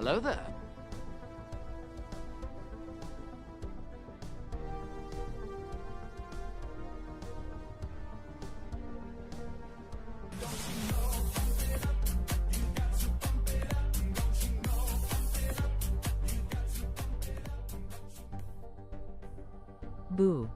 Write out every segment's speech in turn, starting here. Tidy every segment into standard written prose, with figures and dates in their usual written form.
Hello there. Boo.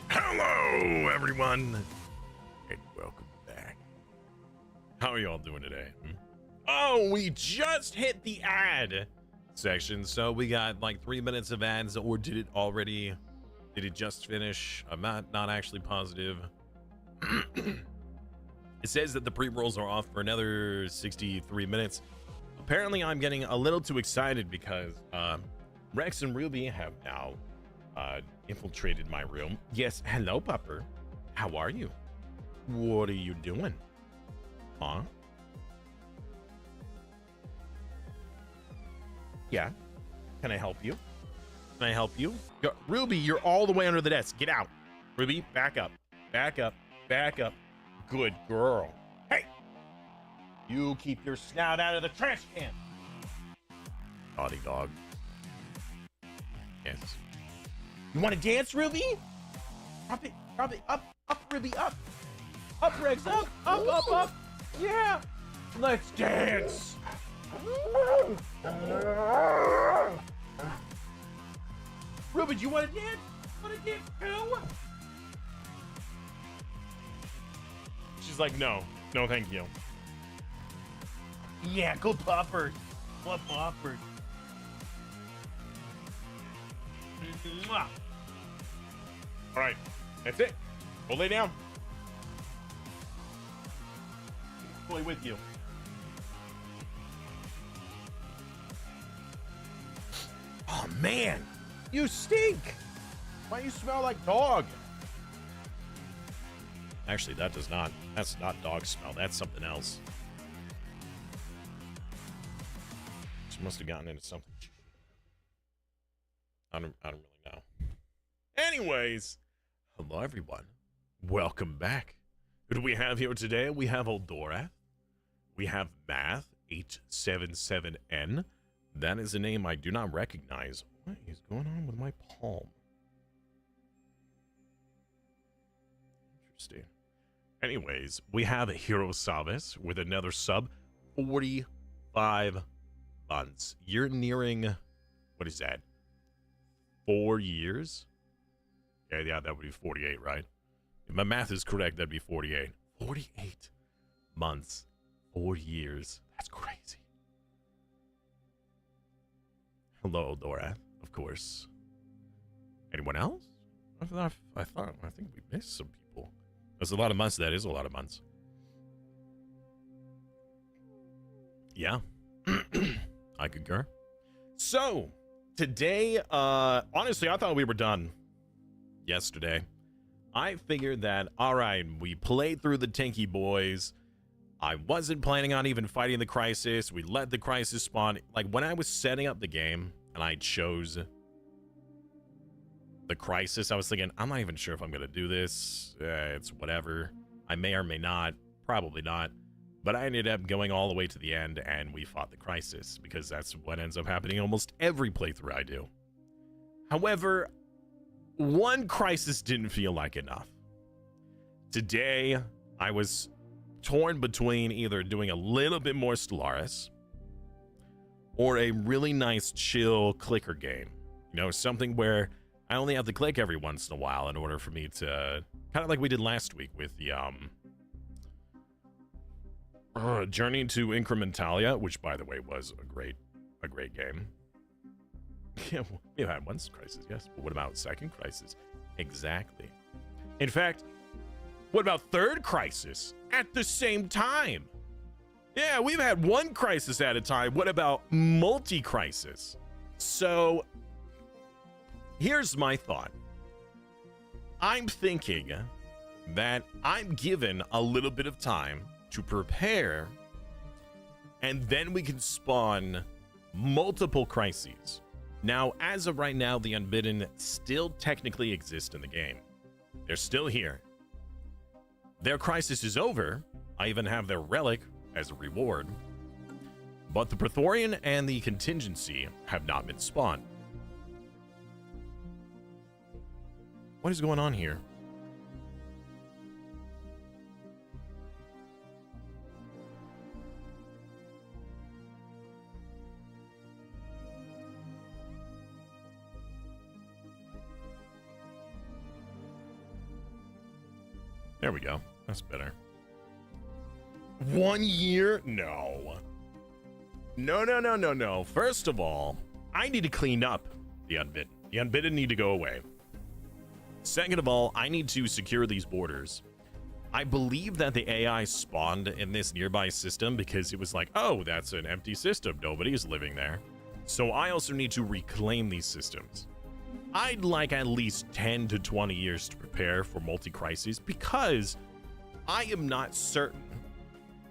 Hello, everyone, and welcome back. How are y'all doing today? Oh, we just hit the ad section, so we got like 3 minutes of ads, or did it already? Did it just finish? I'm not actually positive. It says that the pre-rolls are off for another 63 minutes. Apparently, I'm getting a little too excited because Rex and Ruby have now infiltrated my room. Yes, hello, Pupper. How are you? What are you doing? Huh? Yeah. Can I help you? Can I help you? Ruby, you're all the way under the desk. Get out. Ruby, back up. Back up. Back up. Good girl. Hey! You keep your snout out of the trash can. Naughty dog. Yes. You want to dance, Ruby? Up it, up, Ruby, up. Up, Rex, up. Yeah. Let's dance. Ruby, do you want to dance? Want to dance too? She's like, no, thank you. Yeah, go Puffers. What Puffers? All right, that's it. Go lay down. Fully with you. Oh man, you stink. Why you smell like dog? Actually, that's not dog smell. That's something else. She must have gotten into something. I don't really know. Anyways, hello everyone. Welcome back. Who do we have here today? We have Oldorath. We have Math 877N. That is a name I do not recognize. What is going on with my palm? Interesting. Anyways, we have Hero Savis with another sub. 45 months. You're nearing, what is that? 4 years? Yeah, that would be 48, right? If my math is correct, that'd be 48. 48 months, 4 years. That's crazy. Hello, Dora, of course. Anyone else? I think we missed some people. That's a lot of months. That is a lot of months. Yeah. I concur. So, today, honestly, I thought we were done yesterday. I figured that, all right, we played through the Tinky Boys. I wasn't planning on even fighting the crisis. We let the crisis spawn. Like, when I was setting up the game and I chose the crisis, I was thinking, I'm not even sure if I'm going to do this. It's whatever. I may or may not. Probably not. But I ended up going all the way to the end, and we fought the crisis, because that's what ends up happening in almost every playthrough I do. However, one crisis didn't feel like enough. Today, I was torn between either doing a little bit more Stellaris or a really nice, chill clicker game. You know, something where I only have to click every once in a while in order for me to, kind of like we did last week with the Journey to Incrementalia, which, by the way, was a great game. Yeah, we had one crisis, yes, but what about second crisis? Exactly. In fact, what about third crisis at the same time? Yeah, we've had one crisis at a time. What about multi-crisis? So, here's my thought. I'm thinking that I'm given a little bit of time to prepare, and then we can spawn multiple crises. Now, as of right now, the Unbidden still technically exist in the game. They're still here. Their crisis is over. I even have their relic as a reward. But the Praetorian and the Contingency have not been spawned. What is going on here? There we go. That's better. 1 year? No. No. First of all, I need to clean up the Unbidden. The Unbidden need to go away. Second of all, I need to secure these borders. I believe that the AI spawned in this nearby system because it was like, oh, that's an empty system. Nobody's living there. So I also need to reclaim these systems. I'd like at least 10 to 20 years to prepare for multi-crises, because I am not certain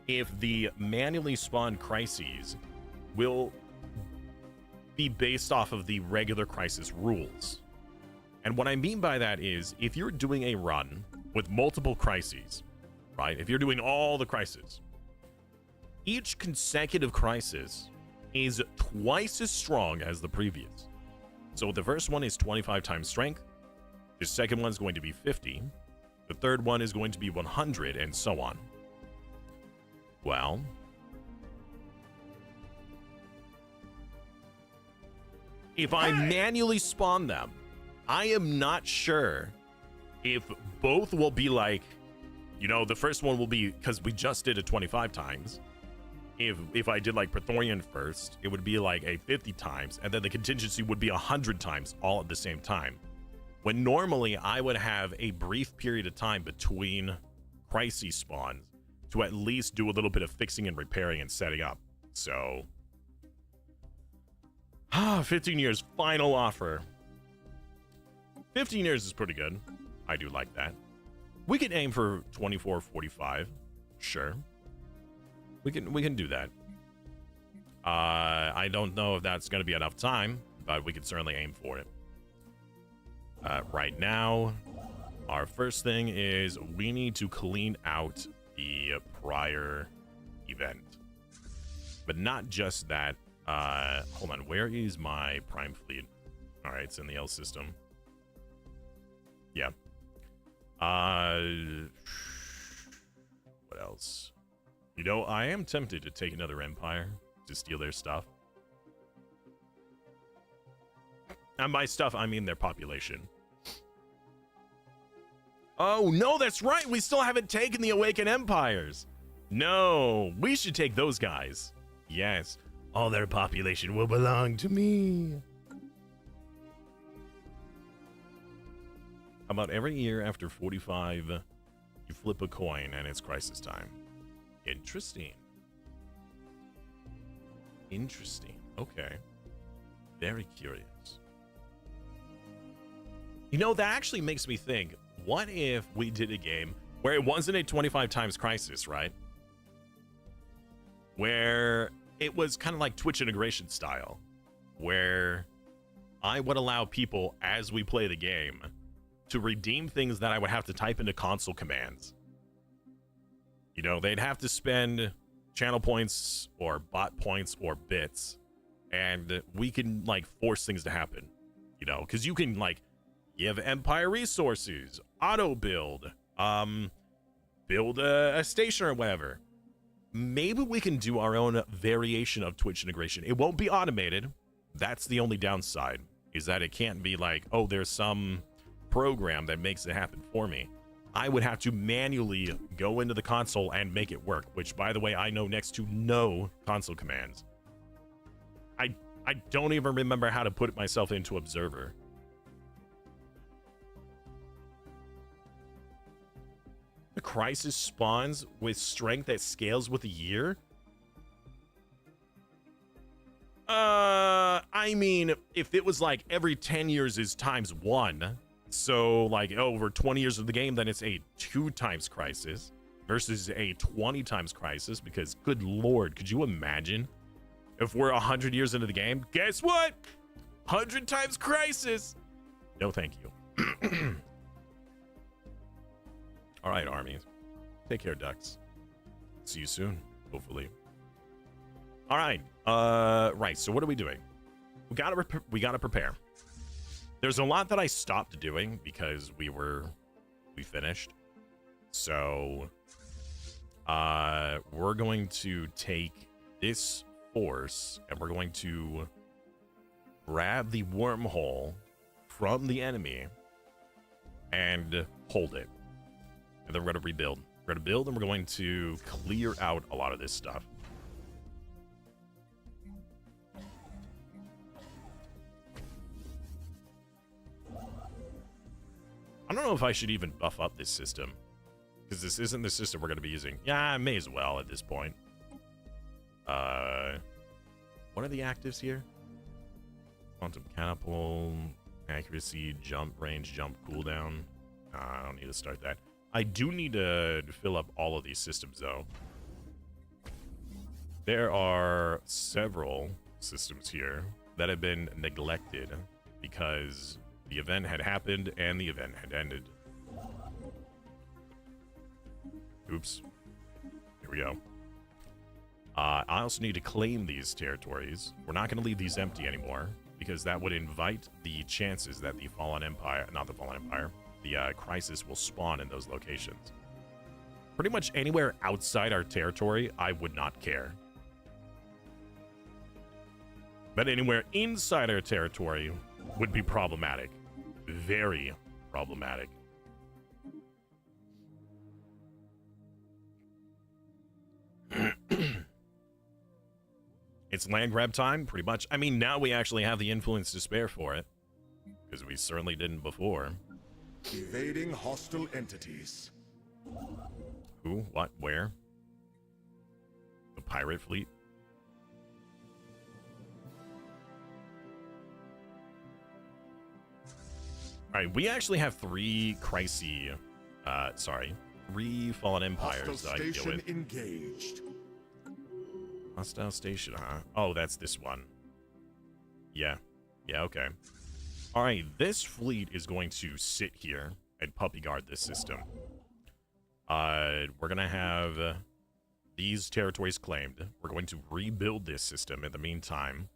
if the manually spawned crises will be based off of the regular crisis rules. And what I mean by that is, if you're doing a run with multiple crises, right? If you're doing all the crises, each consecutive crisis is twice as strong as the previous. So the first one is 25 times strength. The second one is going to be 50. The third one is going to be 100, and so on. Well, if I manually spawn them, I am not sure if both will be like, you know, the first one will be, because we just did it 25 times. If I did like Praetorian first, it would be like a 50 times, and then the Contingency would be 100 times all at the same time. When normally I would have a brief period of time between crisis spawns to at least do a little bit of fixing and repairing and setting up. So, 15 years, final offer. 15 years is pretty good. I do like that. We can aim for 24, 45. Sure. We can do that. I don't know if that's going to be enough time, but we can certainly aim for it. Right now, our first thing is we need to clean out the prior event. But not just that. Hold on. Where is my Prime Fleet? All right, it's in the L system. Yeah. What else? You know, I am tempted to take another empire to steal their stuff. And by stuff, I mean their population. Oh, no, that's right. We still haven't taken the Awakened Empires. No, we should take those guys. Yes, all their population will belong to me. How about every year after 45, you flip a coin and it's crisis time? Interesting. Interesting. Okay. Very curious. You know, that actually makes me think, what if we did a game where it wasn't a 25 times crisis, right? Where it was kind of like Twitch integration style, where I would allow people as we play the game to redeem things that I would have to type into console commands. You know, they'd have to spend channel points or bot points or bits, and we can like force things to happen, you know, because you can like give Empire resources, auto build, build a station or whatever. Maybe we can do our own variation of Twitch integration. It won't be automated. That's the only downside, is that it can't be like, oh, there's some program that makes it happen for me. I would have to manually go into the console and make it work, which, by the way, I know next to no console commands. I don't even remember how to put myself into Observer. The crisis spawns with strength that scales with a year? I mean, if it was like every 10 years is times 1, so like over 20 years of the game, then it's a 2 times crisis versus a 20 times crisis, because good lord, could you imagine if we're 100 years into the game? Guess what? 100 times crisis. No, thank you. All right, armies. Take care, ducks. See you soon, hopefully. All right. Right. So what are we doing? We gotta prepare. There's a lot that I stopped doing because we finished. So, we're going to take this force and we're going to grab the wormhole from the enemy and hold it. And then we're going to rebuild. We're going to build and we're going to clear out a lot of this stuff. I don't know if I should even buff up this system, because this isn't the system we're going to be using. Yeah, I may as well at this point. What are the actives here? Quantum catapult, accuracy, jump range, jump cooldown. I don't need to start that. I do need to fill up all of these systems, though. There are several systems here that have been neglected because the event had happened and the event had ended. Oops. Here we go. I also need to claim these territories. We're not going to leave these empty anymore, because that would invite the chances that the Fallen Empire, not the Fallen Empire, the Crisis will spawn in those locations. Pretty much anywhere outside our territory, I would not care. But anywhere inside our territory would be problematic. Very problematic. It's land grab time, pretty much. I mean, now we actually have the influence to spare for it, because we certainly didn't before. Evading hostile entities. Who? What? Where? The pirate fleet? Alright, we actually have 3 Crisis, 3 Fallen Empires Hostile that I can deal with. station engaged. Hostile station, huh? Oh, that's this one. Yeah. Yeah, okay. Alright, this fleet is going to sit here and puppy guard this system. We're gonna have these territories claimed. We're going to rebuild this system in the meantime.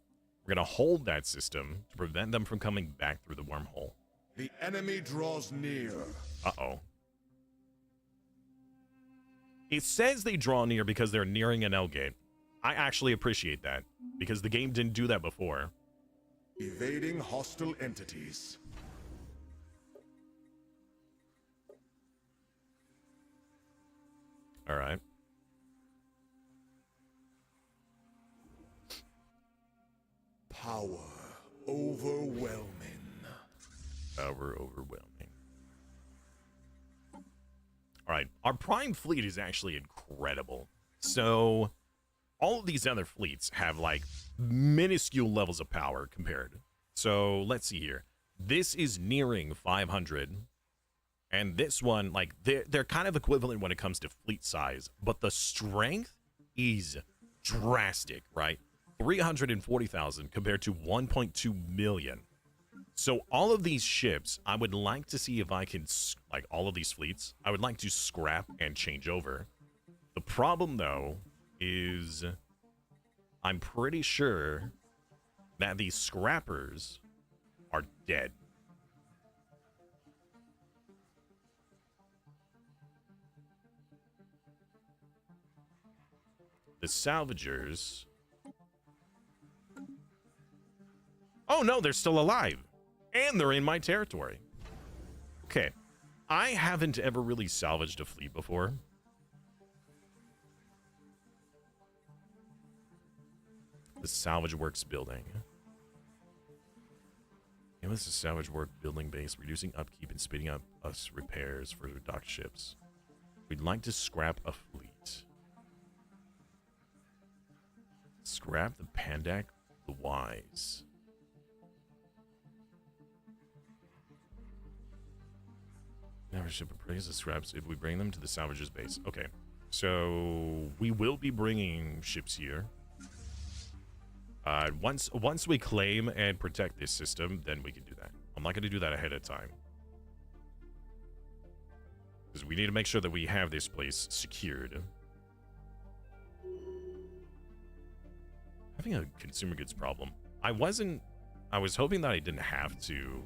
We're gonna hold that system to prevent them from coming back through the wormhole. The enemy draws near. Uh-oh. It says they draw near because they're nearing an L gate. I actually appreciate that, because the game didn't do that before. Evading hostile entities. All right. Power overwhelming. Power overwhelming. All right. Our prime fleet is actually incredible. So all of these other fleets have like minuscule levels of power compared. So let's see here. This is nearing 500. And this one, like, they're kind of equivalent when it comes to fleet size, but the strength is drastic, right? 340,000 compared to 1.2 million. So all of these ships, I would like to see if I can, like all of these fleets, I would like to scrap and change over. The problem, though, is I'm pretty sure that these scrappers are dead. The salvagers... Oh, no, they're still alive. And they're in my territory. Okay. I haven't ever really salvaged a fleet before. The salvage works building. It was a salvage work building base, reducing upkeep and speeding up us repairs for docked ships. We'd like to scrap a fleet. Scrap the Pandak the Wise. Never ship appraise the scraps if we bring them to the salvagers base. Okay, so we will be bringing ships here. Once we claim and protect this system, then we can do that. I'm not going to do that ahead of time, because we need to make sure that we have this place secured. Having a consumer goods problem. I was hoping that I didn't have to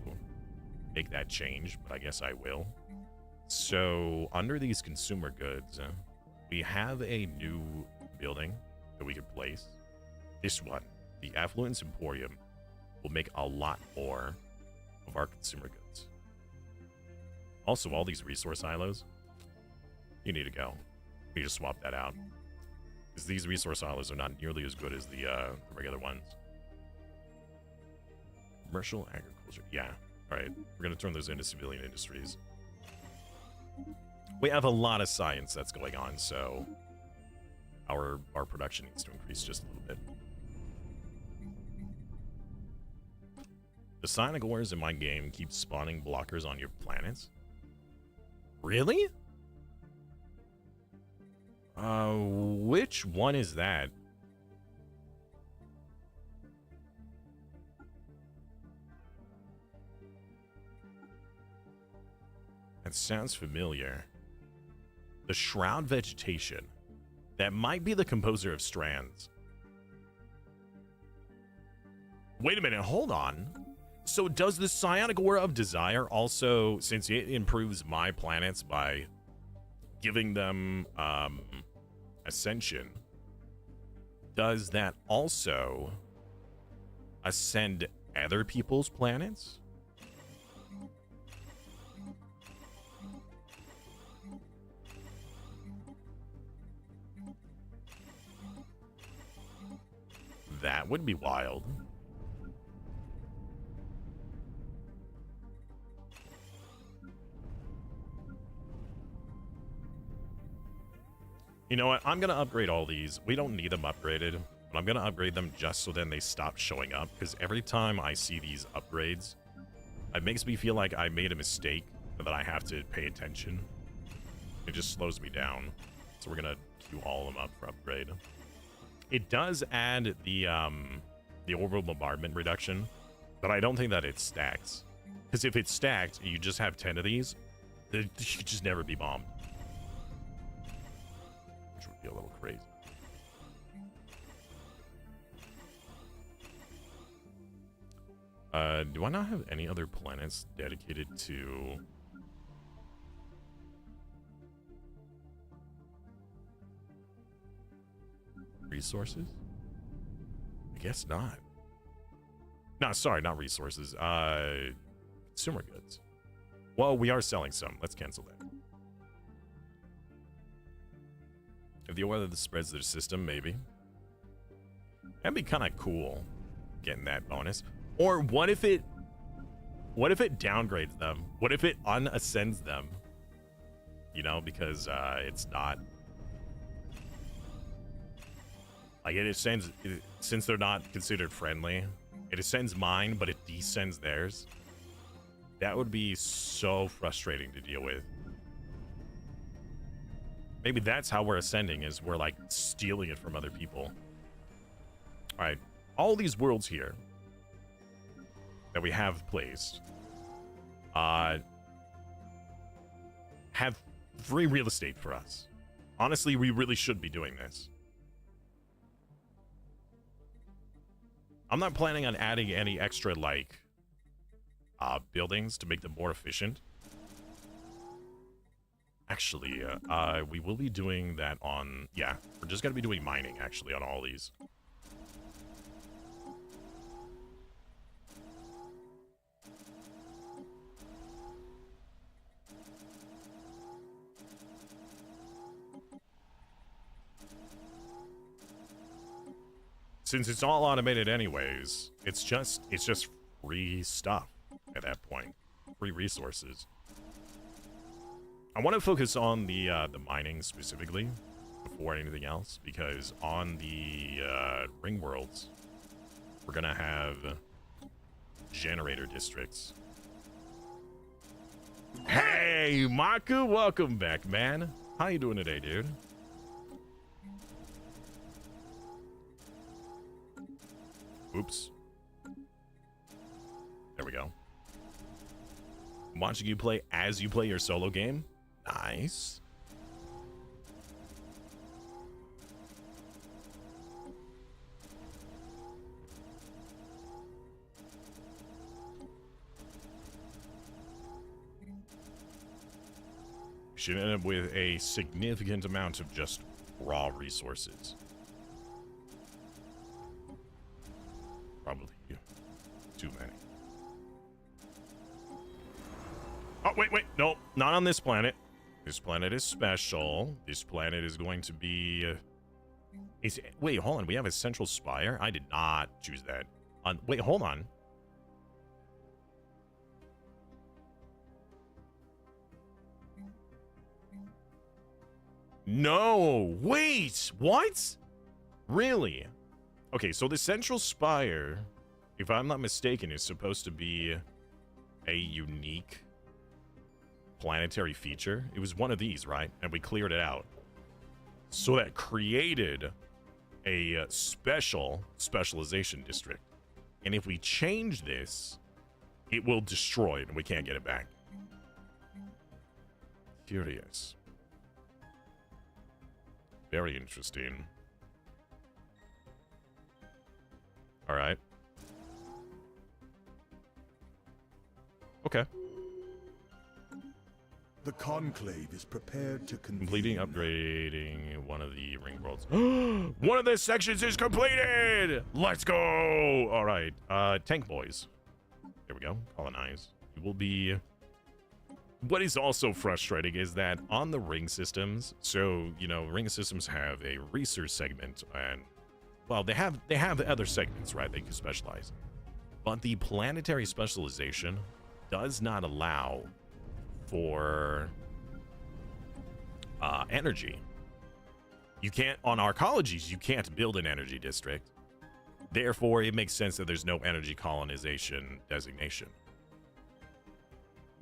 make that change, but I guess I will. So under these consumer goods, we have a new building that we could place. This one, the Affluence Emporium, will make a lot more of our consumer goods. Also, all these resource silos, you need to go. We need to swap that out, because these resource silos are not nearly as good as the regular ones. Commercial agriculture, yeah. All right, we're gonna turn those into civilian industries. We have a lot of science that's going on, so our production needs to increase just a little bit. The psionic ores in my game keep spawning blockers on your planets. Really? Which one is that? That sounds familiar. The Shroud vegetation. That might be the composer of Strands. Wait a minute, hold on. So does the Psionic Aura of Desire also, since it improves my planets by giving them ascension, does that also ascend other people's planets? That would be wild. You know what? I'm going to upgrade all these. We don't need them upgraded, but I'm going to upgrade them just so then they stop showing up, because every time I see these upgrades, it makes me feel like I made a mistake and that I have to pay attention. It just slows me down. So we're going to queue all of them up for upgrade. It does add the orbital bombardment reduction, but I don't think that it stacks. Because if it's stacked, you just have 10 of these, you could just never be bombed. Which would be a little crazy. Do I not have any other planets dedicated to... resources? I guess not. No, sorry, not resources. Consumer goods. Well, we are selling some. Let's cancel that. If the oil that spreads their system, maybe. That'd be kind of cool, getting that bonus. Or what if it downgrades them? What if it unascends them? You know, because it's not... Like, it ascends, since they're not considered friendly, it ascends mine, but it descends theirs. That would be so frustrating to deal with. Maybe that's how we're ascending, is we're like stealing it from other people. All right, all these worlds here that we have placed have free real estate for us. Honestly, we really should be doing this. I'm not planning on adding any extra, like, buildings to make them more efficient. Actually, we will be doing that on... Yeah, we're just going to be doing mining, actually, on all these. Since it's all automated anyways, it's just free stuff at that point. Free resources. I want to focus on the mining specifically before anything else, because on the ring worlds, we're gonna have generator districts. Hey, Maku, welcome back, man. How you doing today, dude? Oops. There we go. I'm watching you play as you play your solo game. Nice. We should end up with a significant amount of just raw resources. Probably too many. Oh, wait. No, not on this planet. This planet is special. This planet is going to be... wait, hold on. We have a central spire? I did not choose that. Wait, hold on. No, wait, what? Really? Okay, so the central spire, if I'm not mistaken, is supposed to be a unique planetary feature. It was one of these, right? And we cleared it out. So that created a specialization district. And if we change this, it will destroy it and we can't get it back. Curious. Very interesting. All right. Okay. The Conclave is prepared to Completing upgrading one of the ring worlds. One of the sections is completed! Let's go! All right. Tank boys. There we go. Colonize. You will be... What is also frustrating is that on the ring systems, so, you know, ring systems have a research segment and... Well, they have other segments, right? They can specialize. But the planetary specialization does not allow for energy. You can't, on arcologies, you can't build an energy district. Therefore, it makes sense that there's no energy colonization designation.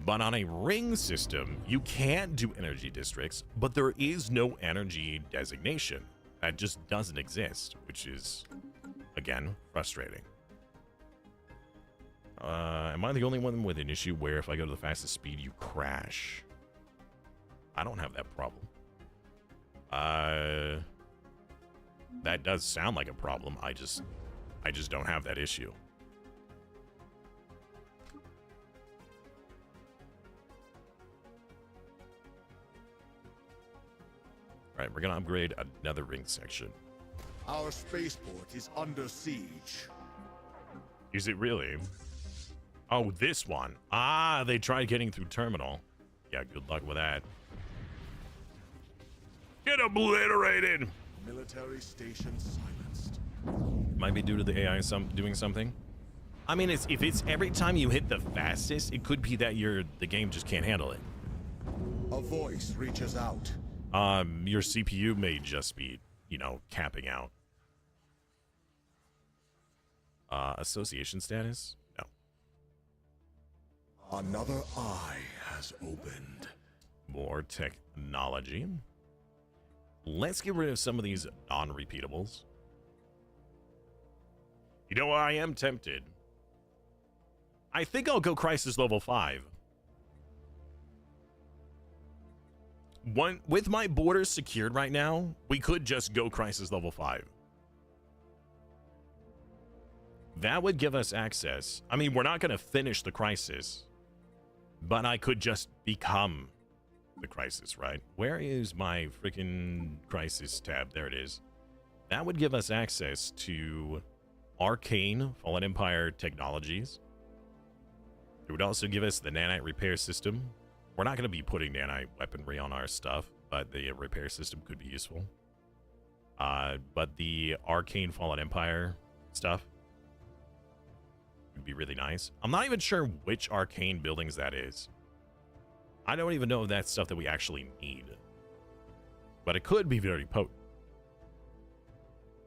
But on a ring system, you can do energy districts, but there is no energy designation. That just doesn't exist, which is, again, frustrating. Am I the only one with an issue where if I go to the fastest speed, you crash? I don't have that problem. That does sound like a problem. I just don't have that issue. All right, we're gonna upgrade another ring section. Our spaceport is under siege. Is it really? Oh, this one. Ah, they tried getting through terminal. Yeah, good luck with that. Get obliterated! Military station silenced. Might be due to the AI doing something. I mean, if it's every time you hit the fastest, it could be that the game just can't handle it. A voice reaches out. Your CPU may just be, you know, capping out. Association status? No. Another eye has opened. More technology. Let's get rid of some of these non-repeatables. You know, I am tempted. I think I'll go Crisis Level 5. With my borders secured right now, we could just go Crisis Level 5. That would give us access. I mean, we're not going to finish the Crisis, but I could just become the Crisis, right? Where is my freaking Crisis tab? There it is. That would give us access to arcane Fallen Empire technologies. It would also give us the nanite repair system. We're not going to be putting nanite weaponry on our stuff, but the repair system could be useful. But the arcane Fallen Empire stuff would be really nice. I'm not even sure which arcane buildings that is. I don't even know if that's stuff that we actually need. But it could be very potent.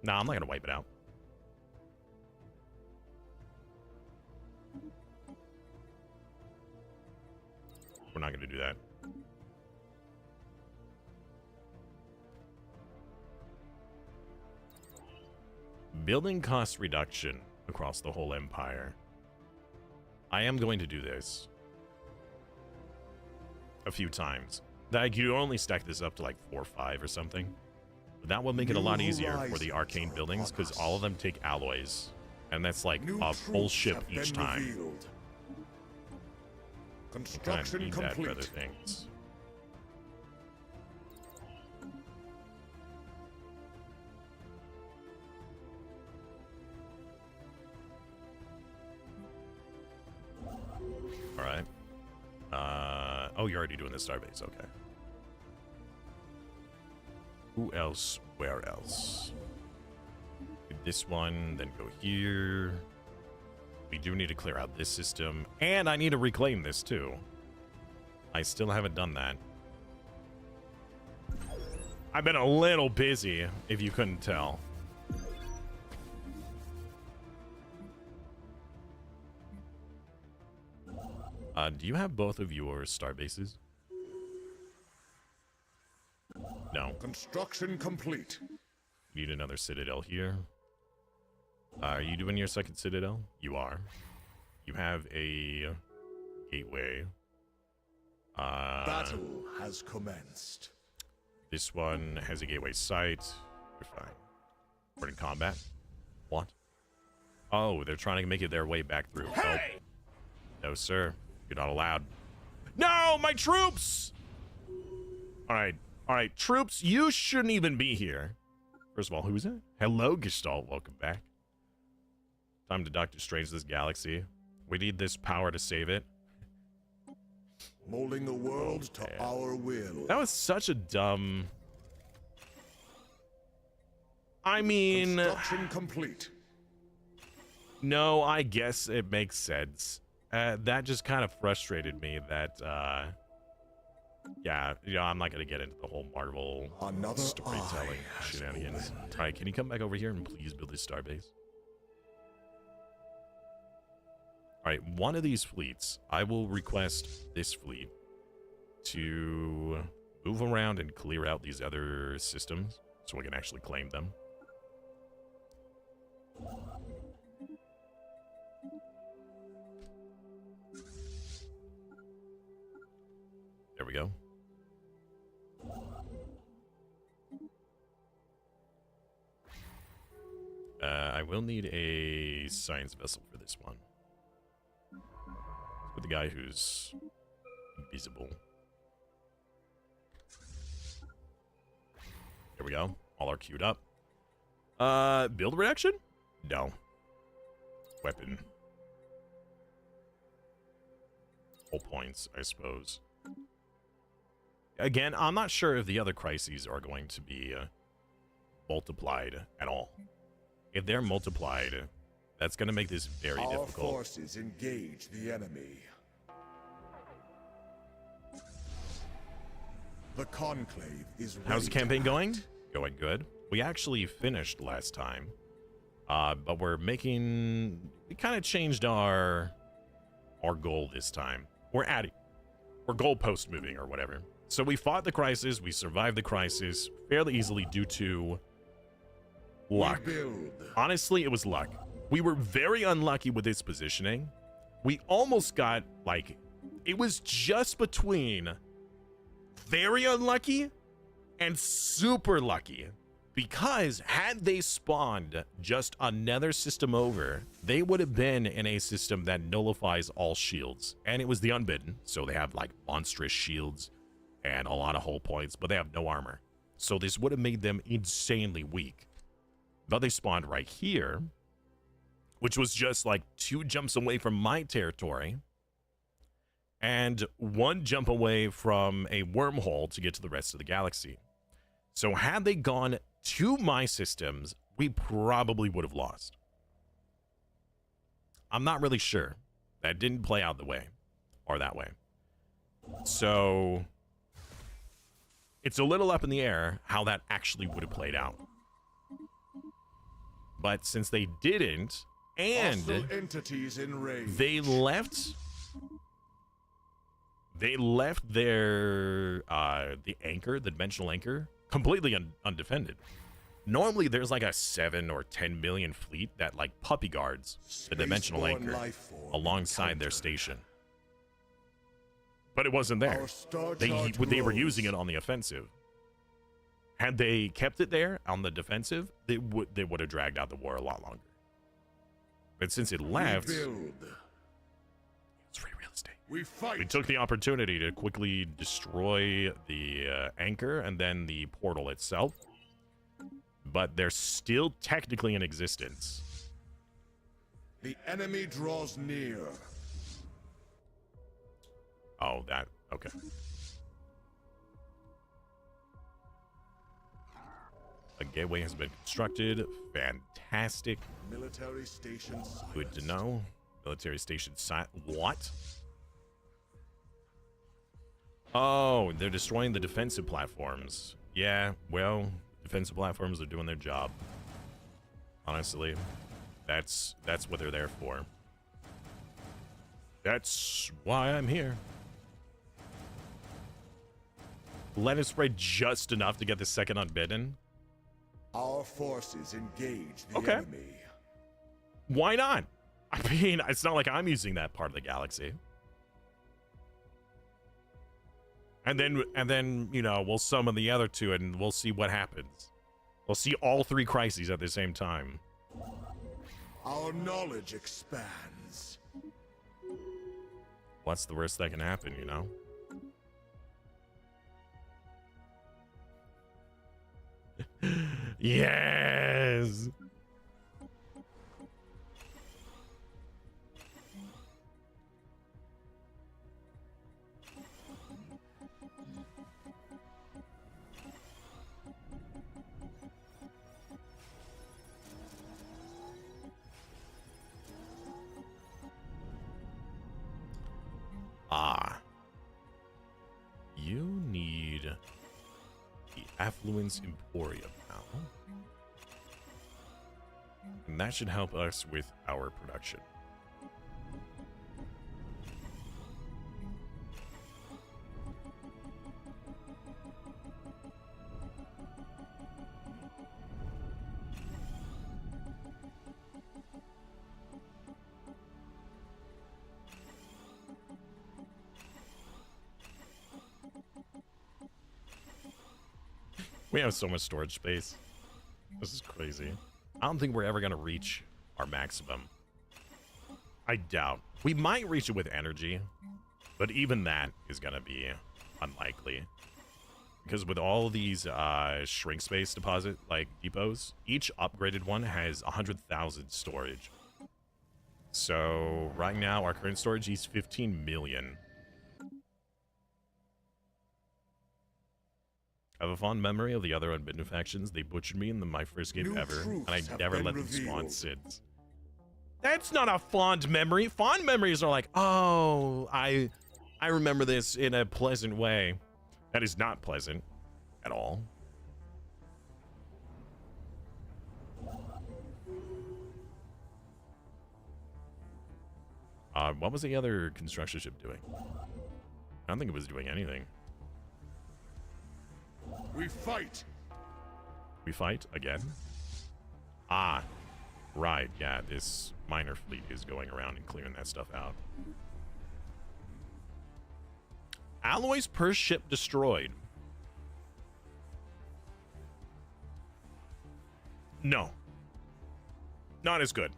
Nah, I'm not going to wipe it out. We're not going to do that. Building cost reduction across the whole empire. I am going to do this a few times. Like, you only stack this up to like 4 or 5 or something. But that will make it a lot easier for the arcane buildings because all of them take alloys. And that's like a full ship each time. Construction need complete. That for other things. All right. Oh, you're already doing the starbase. Okay. Who else? Where else? This one, then go here. We do need to clear out this system, and I need to reclaim this too. I still haven't done that. I've been a little busy, if you couldn't tell. Do you have both of your star bases? No. Construction complete. Need another citadel here. Are you doing your second citadel? You are. You have a gateway. Battle has commenced. This one has a gateway site. You're fine. We're in combat. What? Oh, they're trying to make it their way back through. Hey! Oh. No, sir. You're not allowed. No, my troops! All right, troops, you shouldn't even be here. First of all, who is it? Hello, Gestalt. Welcome back. Time to Doctor Strange this galaxy. We need this power to save it. Molding the world to our will. That was such a dumb... I mean... Construction complete. No, I guess it makes sense. That just kind of frustrated me that, yeah, I'm not going to get into the whole Marvel storytelling shenanigans. All right, can you come back over here and please build this starbase? All right, one of these fleets, I will request this fleet to move around and clear out these other systems so we can actually claim them. There we go. I will need a science vessel for this one. For the guy who's invisible. There we go. All are queued up. Build reaction? No. Weapon. Whole points, I suppose. Again, I'm not sure if the other crises are going to be multiplied at all. If they're multiplied, that's going to make this very difficult. Our forces engage the enemy. The conclave is ready. How's the campaign going? Going good. We actually finished last time, but we're making... We kind of changed our goal this time. We're adding. We're goalpost moving or whatever. So we fought the crisis. We survived the crisis fairly easily due to luck. Honestly, it was luck. We were very unlucky with its positioning. We almost got, like, it was just between very unlucky and super lucky. Because had they spawned just another system over, they would have been in a system that nullifies all shields. And it was the Unbidden, so they have, like, monstrous shields and a lot of hull points, but they have no armor. So this would have made them insanely weak. But they spawned right here, which was just like 2 jumps away from my territory and 1 jump away from a wormhole to get to the rest of the galaxy. So had they gone to my systems, we probably would have lost. I'm not really sure. That didn't play out the way or that way. So it's a little up in the air how that actually would have played out. But since they didn't, and they left their the anchor, the dimensional anchor, completely undefended. Normally there's like a 7 or 10 million fleet that like puppy guards the dimensional anchor alongside their station. But it wasn't there. They were using it on the offensive. Had they kept it there on the defensive, they would have dragged out the war a lot longer. But since it left, it's free real estate. We took the opportunity to quickly destroy the anchor and then the portal itself. But they're still technically in existence. The enemy draws near. Oh, that, okay. A gateway has been constructed. Fantastic. Military station silence. Good to know. Military station what? Oh, they're destroying the defensive platforms. Yeah, well, defensive platforms are doing their job. Honestly, that's what they're there for. That's why I'm here. Let us spread just enough to get the second Unbidden. Our forces engage the enemy. Why not? I mean, it's not like I'm using that part of the galaxy. And then, you know, we'll summon the other 2 and we'll see what happens. We'll see all 3 crises at the same time. Our knowledge expands. What's the worst that can happen, you know? Yes! Ah. You need the Affluence Emporium now. And that should help us with our production. We have so much storage space. This is crazy. I don't think we're ever going to reach our maximum. I doubt. We might reach it with energy, but even that is going to be unlikely. Because with all these shrink space deposit, like depots, each upgraded one has 100,000 storage. So right now, our current storage is 15 million. I have a fond memory of the other Unbidden factions. They butchered me in my first game ever, and I never let them spawn since. That's not a fond memory. Fond memories are like, oh, I remember this in a pleasant way. That is not pleasant at all. What was the other construction ship doing? I don't think it was doing anything. We fight! We fight again? Ah, right. Yeah, this minor fleet is going around and clearing that stuff out. Alloys per ship destroyed. No. Not as good.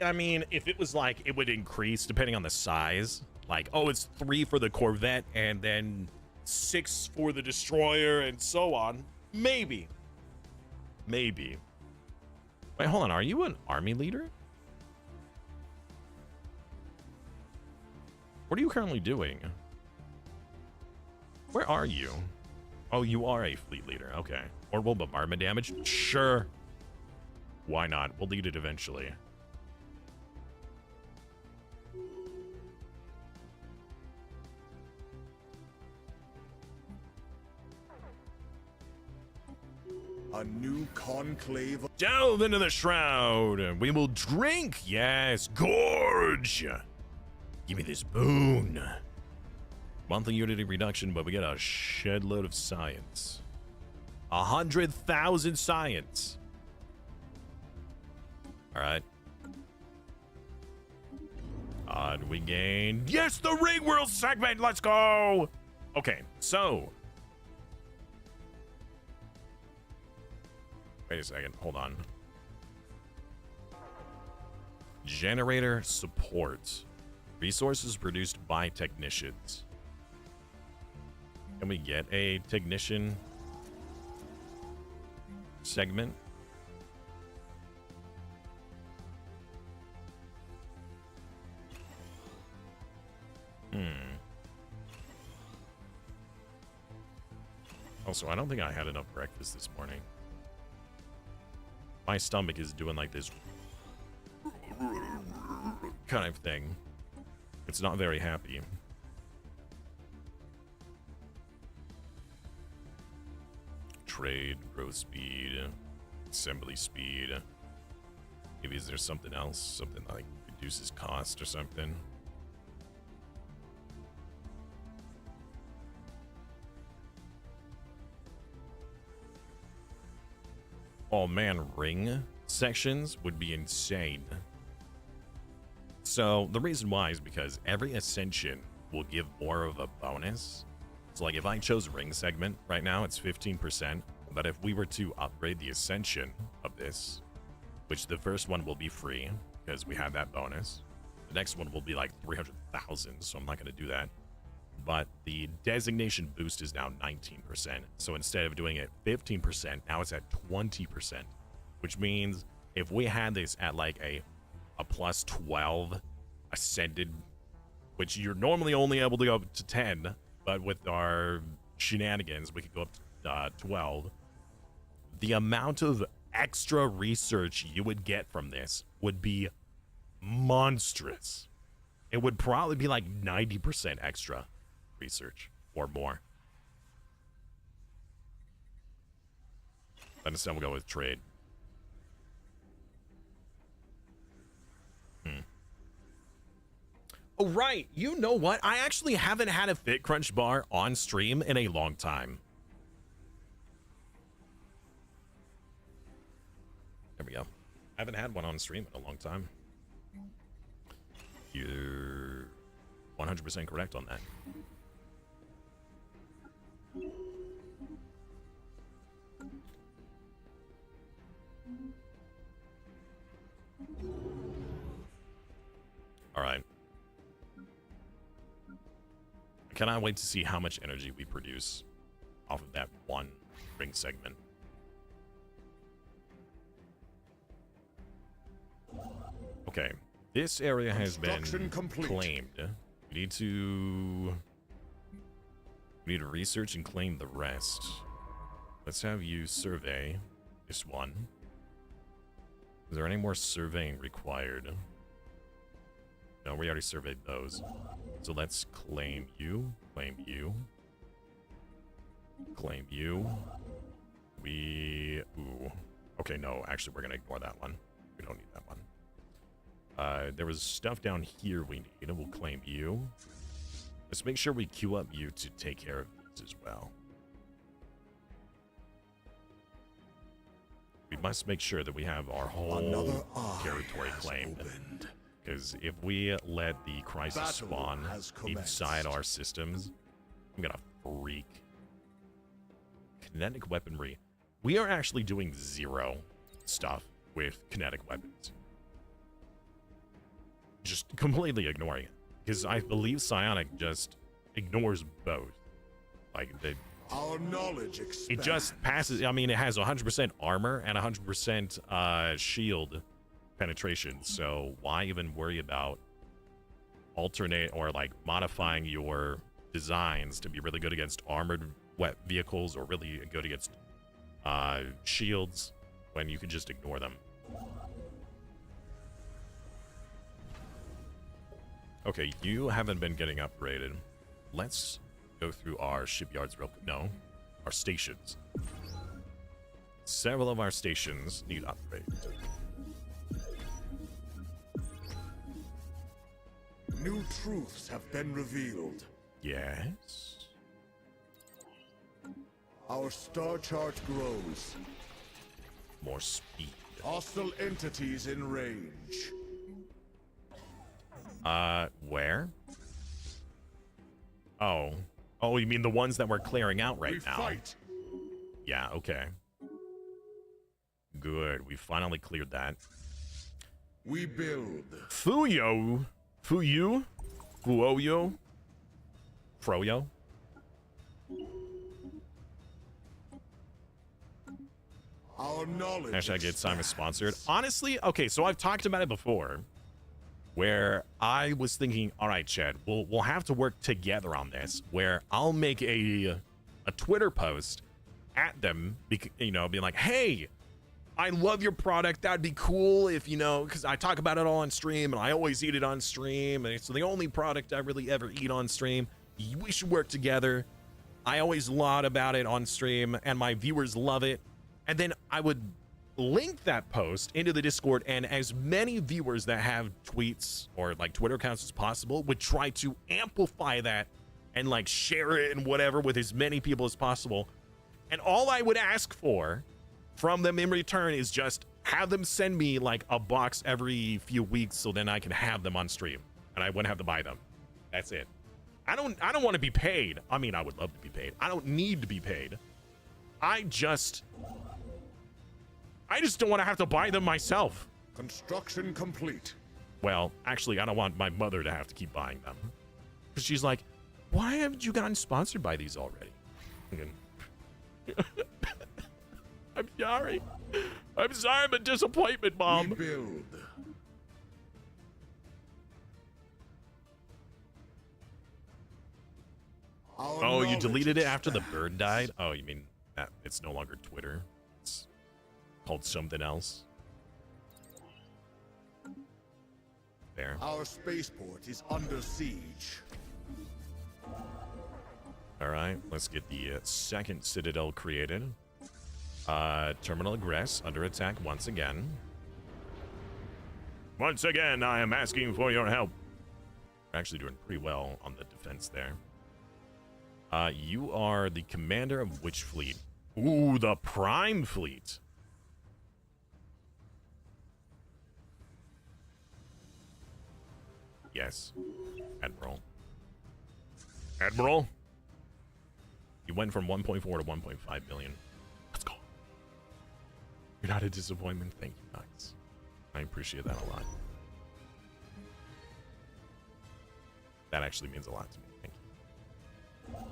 I mean, if it was like, it would increase depending on the size. Like, oh, it's 3 for the Corvette and then 6 for the destroyer and so on. Maybe. Maybe. Wait, hold on. Are you an army leader? What are you currently doing? Where are you? Oh, you are a fleet leader. Okay. Orbital bombardment damage? Sure. Why not? We'll lead it eventually. A new conclave. Delve into the Shroud. We will drink. Yes. Gorge. Give me this boon. Monthly unity reduction, but we get a shed load of science. 100,000 science. All right. We gain. Yes, the Ring World segment. Let's go. Okay, so. Wait a second. Hold on. Generator support. Resources produced by technicians. Can we get a technician segment? Also, I don't think I had enough breakfast this morning. My stomach is doing like this kind of thing. It's not very happy. Trade, growth speed, assembly speed. Maybe is there something else? Something like reduces cost or something? Oh man, ring sections would be insane. So the reason why is because every ascension will give more of a bonus. So like if I chose ring segment right now, it's 15%. But if we were to upgrade the ascension of this, which the first one will be free because we have that bonus. The next one will be like 300,000, so I'm not going to do that. But the designation boost is now 19%. So instead of doing it 15%, now it's at 20%, which means if we had this at like a plus 12 ascended, which you're normally only able to go up to 10, but with our shenanigans, we could go up to 12. The amount of extra research you would get from this would be monstrous. It would probably be like 90% extra research or more. But instead we'll go with trade. Oh, right. You know what? I actually haven't had a Fit Crunch bar on stream in a long time. There we go. I haven't had one on stream in a long time. You're 100% correct on that. All right. I cannot wait to see how much energy we produce off of that one ring segment. Okay, this area has been claimed. We need to research and claim the rest. Let's have you survey this one. Is there any more surveying required? No, we already surveyed those. So let's claim you, claim you, claim you. Ooh. Okay, no, actually we're gonna ignore that one. We don't need that one. There was stuff down here we need, and we'll claim you. Let's make sure we queue up you to take care of these as well. We must make sure that we have our whole territory claimed. Because if we let the crisis spawn inside our systems, I'm gonna freak. Kinetic weaponry. We are actually doing 0 stuff with kinetic weapons. Just completely ignoring it. Because I believe Psionic just ignores both. Like, our knowledge expands. it just passes. I mean, it has 100% armor and 100% shield penetration. So why even worry about alternate or like modifying your designs to be really good against armored vehicles or really good against shields when you can just ignore them? Okay, you haven't been getting upgraded. Let's go through our shipyards real quick. No, our stations. Several of our stations need upgrades. New truths have been revealed. Yes. Our star chart grows. More speed. Hostile entities in range. Where? Oh. Oh, you mean the ones that we're clearing out right now? Fight. Yeah, okay. Good. We finally cleared that. We build. Fuyo? Fuyu? Fuoyo? Froyo? Our knowledge. Hashtag get Simon sponsored. Honestly, okay, so I've talked about it before, where I was thinking, all right, Chad, we'll have to work together on this, where I'll make a Twitter post at them, you know, being like, hey, I love your product. That'd be cool if, you know, because I talk about it all on stream, and I always eat it on stream, and it's the only product I really ever eat on stream. We should work together. I always laud about it on stream, and my viewers love it. And then I would link that post into the Discord, and as many viewers that have tweets or like Twitter accounts as possible would try to amplify that and like share it and whatever with as many people as possible. And all I would ask for from them in return is just have them send me like a box every few weeks, so then I can have them on stream and I wouldn't have to buy them. That's it. I don't want to be paid. I mean, I would love to be paid. I don't need to be paid. I just don't want to have to buy them myself. Construction complete. Well, actually, I don't want my mother to have to keep buying them. Because she's like, why haven't you gotten sponsored by these already? I'm sorry. I'm sorry, I'm a disappointment, Mom. We build. Oh, you deleted it after the bird died? Oh, you mean that it's no longer Twitter? It's called something else. There. Our spaceport is under siege. All right, let's get the second citadel created. Terminal Aggress under attack once again. Once again, I am asking for your help. We're actually doing pretty well on the defense there. You are the commander of which fleet? Ooh, the Prime Fleet. Yes, Admiral. Admiral? You went from 1.4 to 1.5 billion. Let's go. You're not a disappointment. Thank you, Max. I appreciate that a lot. That actually means a lot to me. Thank you.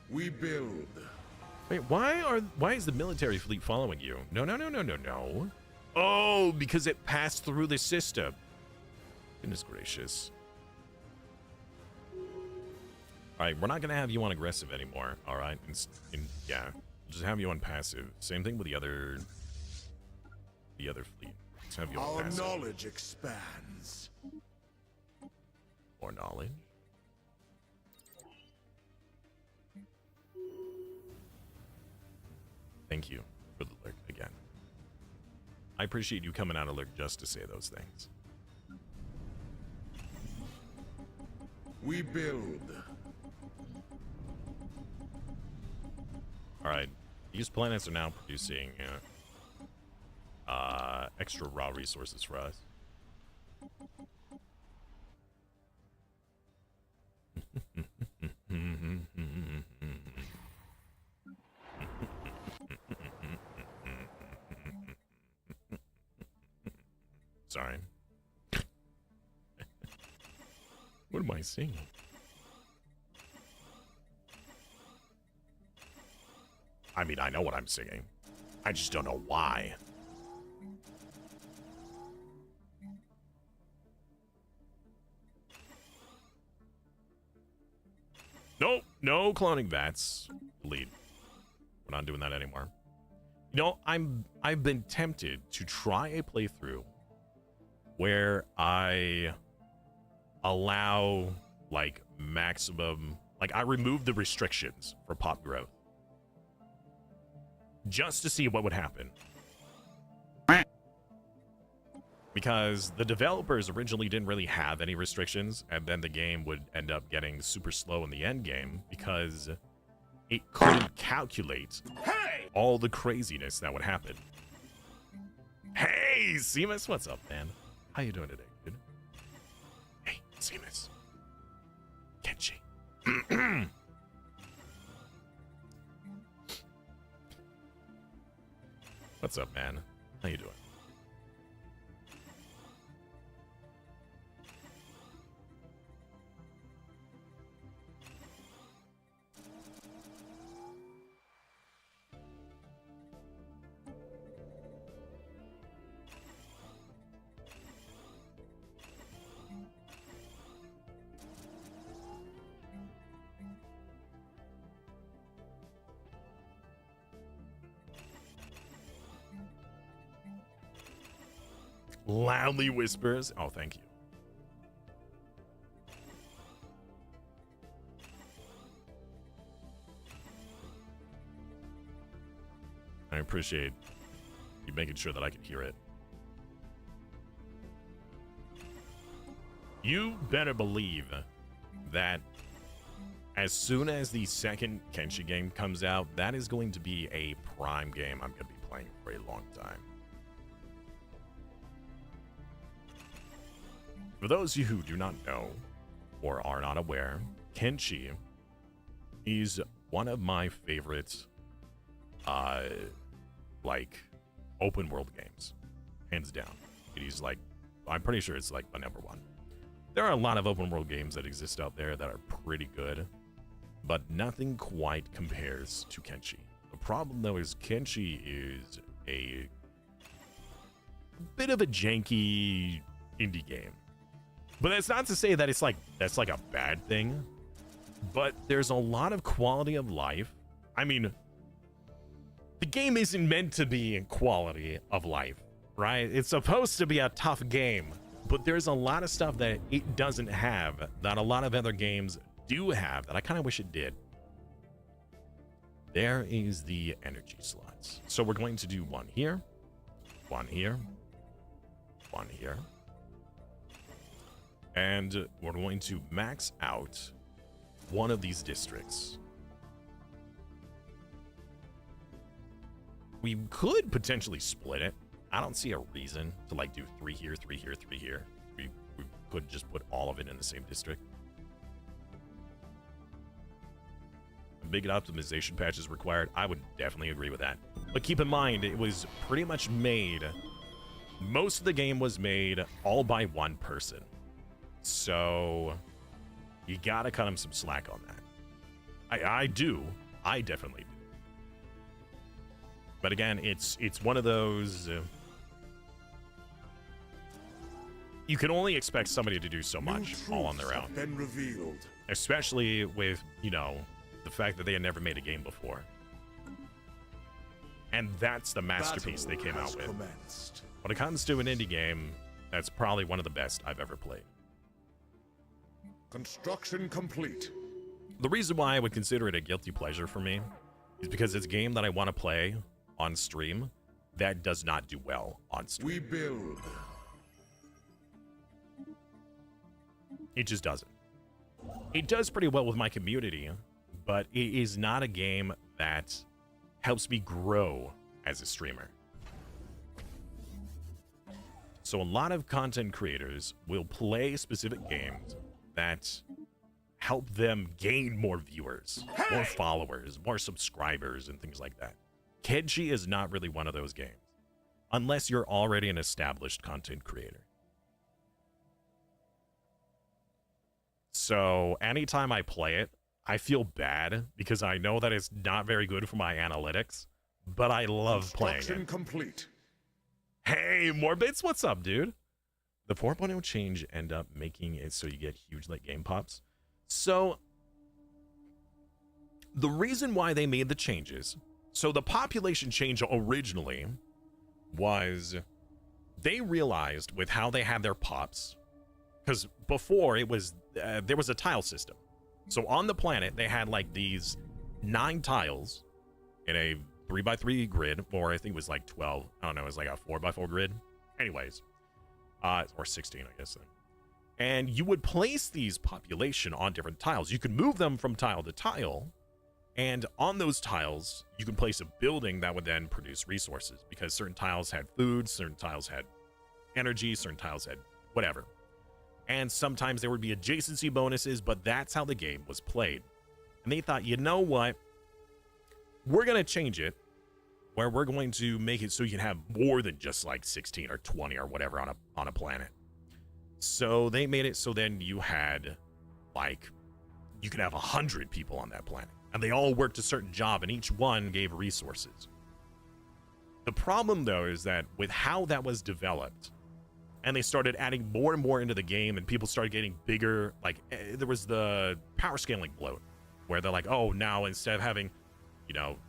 We build. Wait, why is the military fleet following you? No. Oh, because it passed through the system. Goodness gracious. All right, we're not gonna have you on aggressive anymore. All right, yeah, we'll just have you on passive. Same thing with the other fleet. have your Our passive. knowledge expands. More knowledge. Thank you for the lurk again. I appreciate you coming out of lurk just to say those things. We build. Alright, these planets are now producing extra raw resources for us. Sorry. What am I singing? I mean, I know what I'm singing. I just don't know why. Nope, no cloning bats. Delete. We're not doing that anymore. You know, I've been tempted to try a playthrough where I allow like maximum, like I remove the restrictions for pop growth just to see what would happen. Because the developers originally didn't really have any restrictions, and then the game would end up getting super slow in the end game because it couldn't calculate all the craziness that would happen. Hey, Seamus, what's up, man? How you doing today, dude? Hey, Seamus. Kenshi. What's up, man? How you doing? Loudly whispers. Oh, thank you. I appreciate you making sure that I can hear it. You better believe that as soon as the second Kenshi game comes out, that is going to be a prime game I'm going to be playing for a long time. For those of you who do not know or are not aware, Kenshi is one of my favorite, like, open world games, hands down. It is like, I'm pretty sure it's like my number one. There are a lot of open world games that exist out there that are pretty good, but nothing quite compares to Kenshi. The problem though is Kenshi is a bit of a janky indie game. But that's not to say that it's like that's like a bad thing. But there's a lot of quality of life. I mean, the game isn't meant to be quality of life, right? It's supposed to be a tough game, but there's a lot of stuff that it doesn't have that a lot of other games do have that I kind of wish it did. There is the energy slots. So we're going to do one here, one here, one here. And we're going to max out one of these districts. We could potentially split it. I don't see a reason to like do 3 here, 3 here, 3 here. We could just put all of it in the same district. A big optimization patch is required. I would definitely agree with that. But keep in mind, it was pretty much made, most of the game was made all by one person. So you gotta cut him some slack on that. I definitely do. But again, it's one of those you can only expect somebody to do so much all on their own. Been revealed. Especially with, you know, the fact that they had never made a game before. And that's the masterpiece they came out with. Commenced. When it comes to an indie game, that's probably one of the best I've ever played. Construction complete. The reason why I would consider it a guilty pleasure for me is because it's a game that I want to play on stream that does not do well on stream. We build. It just doesn't. It does pretty well with my community, but it is not a game that helps me grow as a streamer. So a lot of content creators will play specific games that help them gain more viewers, more followers, more subscribers, and things like that. Kenshi is not really one of those games, unless you're already an established content creator. So anytime I play it, I feel bad because I know that it's not very good for my analytics, but I love playing it. Complete. Hey, Morbits, what's up, dude? The 4.0 change end up making it so you get huge like game pops. So the reason why they made the changes, so the population change originally was they realized with how they had their pops, because before it was there was a tile system. So on the planet they had like these 9 tiles in a 3x3 grid, or I think it was like 12. I don't know, it was like a 4x4 grid. Anyways, or 16, I guess. And you would place these population on different tiles. You could move them from tile to tile, and on those tiles, you could place a building that would then produce resources, because certain tiles had food, certain tiles had energy, certain tiles had whatever. And sometimes there would be adjacency bonuses, but that's how the game was played. And they thought, you know what? We're going to change it, where we're going to make it so you can have more than just like 16 or 20 or whatever on a planet. So they made it so then you had like, you could have 100 people on that planet, and they all worked a certain job, and each one gave resources. The problem though is that with how that was developed, and they started adding more and more into the game, and people started getting bigger, like there was the power scaling bloat, where they're like, oh, now instead of having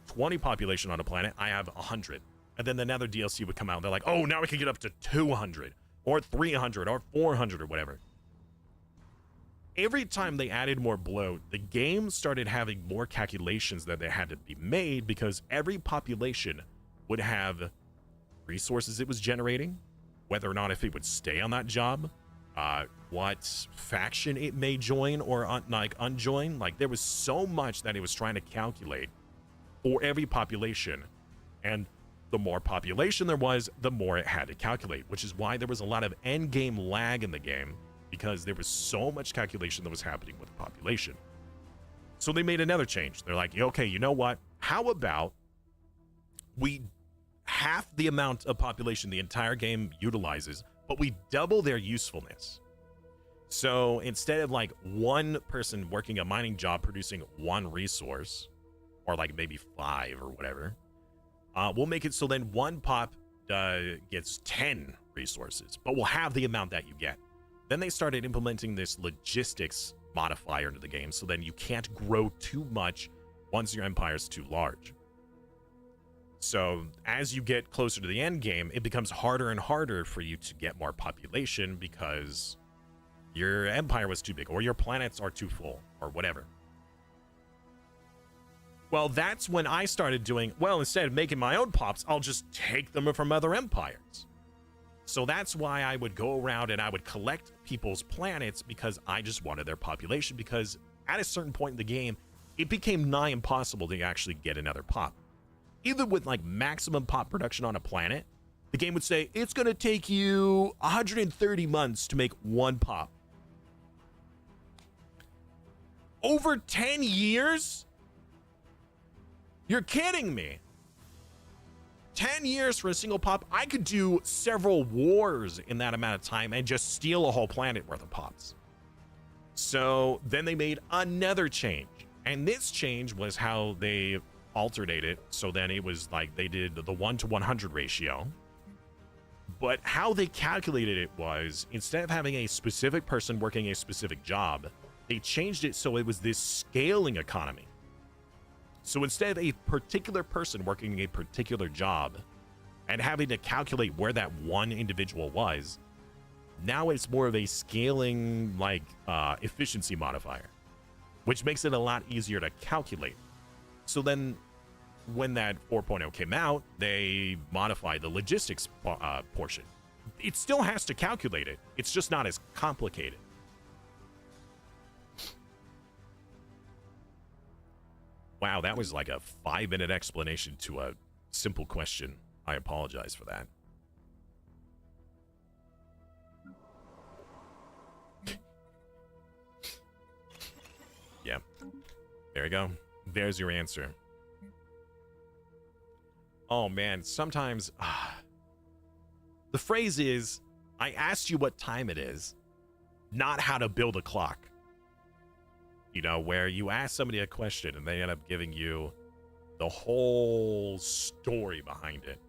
20 population on a planet, I have 100. And then another DLC would come out, and they're like, oh, now we can get up to 200 or 300 or 400 or whatever. Every time they added more bloat, the game started having more calculations that they had to be made, because every population would have resources it was generating, whether or not if it would stay on that job, what faction it may join or unjoin. Like there was so much that it was trying to calculate for every population, and the more population there was, the more it had to calculate, which is why there was a lot of end game lag in the game, because there was so much calculation that was happening with the population. So they made another change. They're like, okay, you know what? How about we half the amount of population the entire game utilizes, but we double their usefulness. So instead of like one person working a mining job producing 1 resource, or like maybe 5 or whatever, we'll make it so then one pop gets 10 resources, but we'll have the amount that you get. Then they started implementing this logistics modifier into the game, so then you can't grow too much once your empire is too large. So as you get closer to the end game, it becomes harder and harder for you to get more population because your empire was too big, or your planets are too full, or whatever. Well, that's when I started doing, well, instead of making my own pops, I'll just take them from other empires. So that's why I would go around and I would collect people's planets, because I just wanted their population, because at a certain point in the game, it became nigh impossible to actually get another pop. Even with like maximum pop production on a planet, the game would say it's going to take you 130 months to make 1 pop. Over 10 years? You're kidding me. 10 years for a single pop? I could do several wars in that amount of time and just steal a whole planet worth of pops. So then they made another change. And this change was how they altered it. So then it was like they did the 1:100 ratio. But how they calculated it was, instead of having a specific person working a specific job, they changed it so it was this scaling economy. So instead of a particular person working a particular job and having to calculate where that one individual was, now it's more of a scaling, like, efficiency modifier, which makes it a lot easier to calculate. So then when that 4.0 came out, they modified the logistics portion. It still has to calculate it. It's just not as complicated. Wow, that was like a 5-minute explanation to a simple question. I apologize for that. Yeah. There you go. There's your answer. Oh, man. Sometimes... the phrase is, I asked you what time it is, not how to build a clock. You know, where you ask somebody a question and they end up giving you the whole story behind it.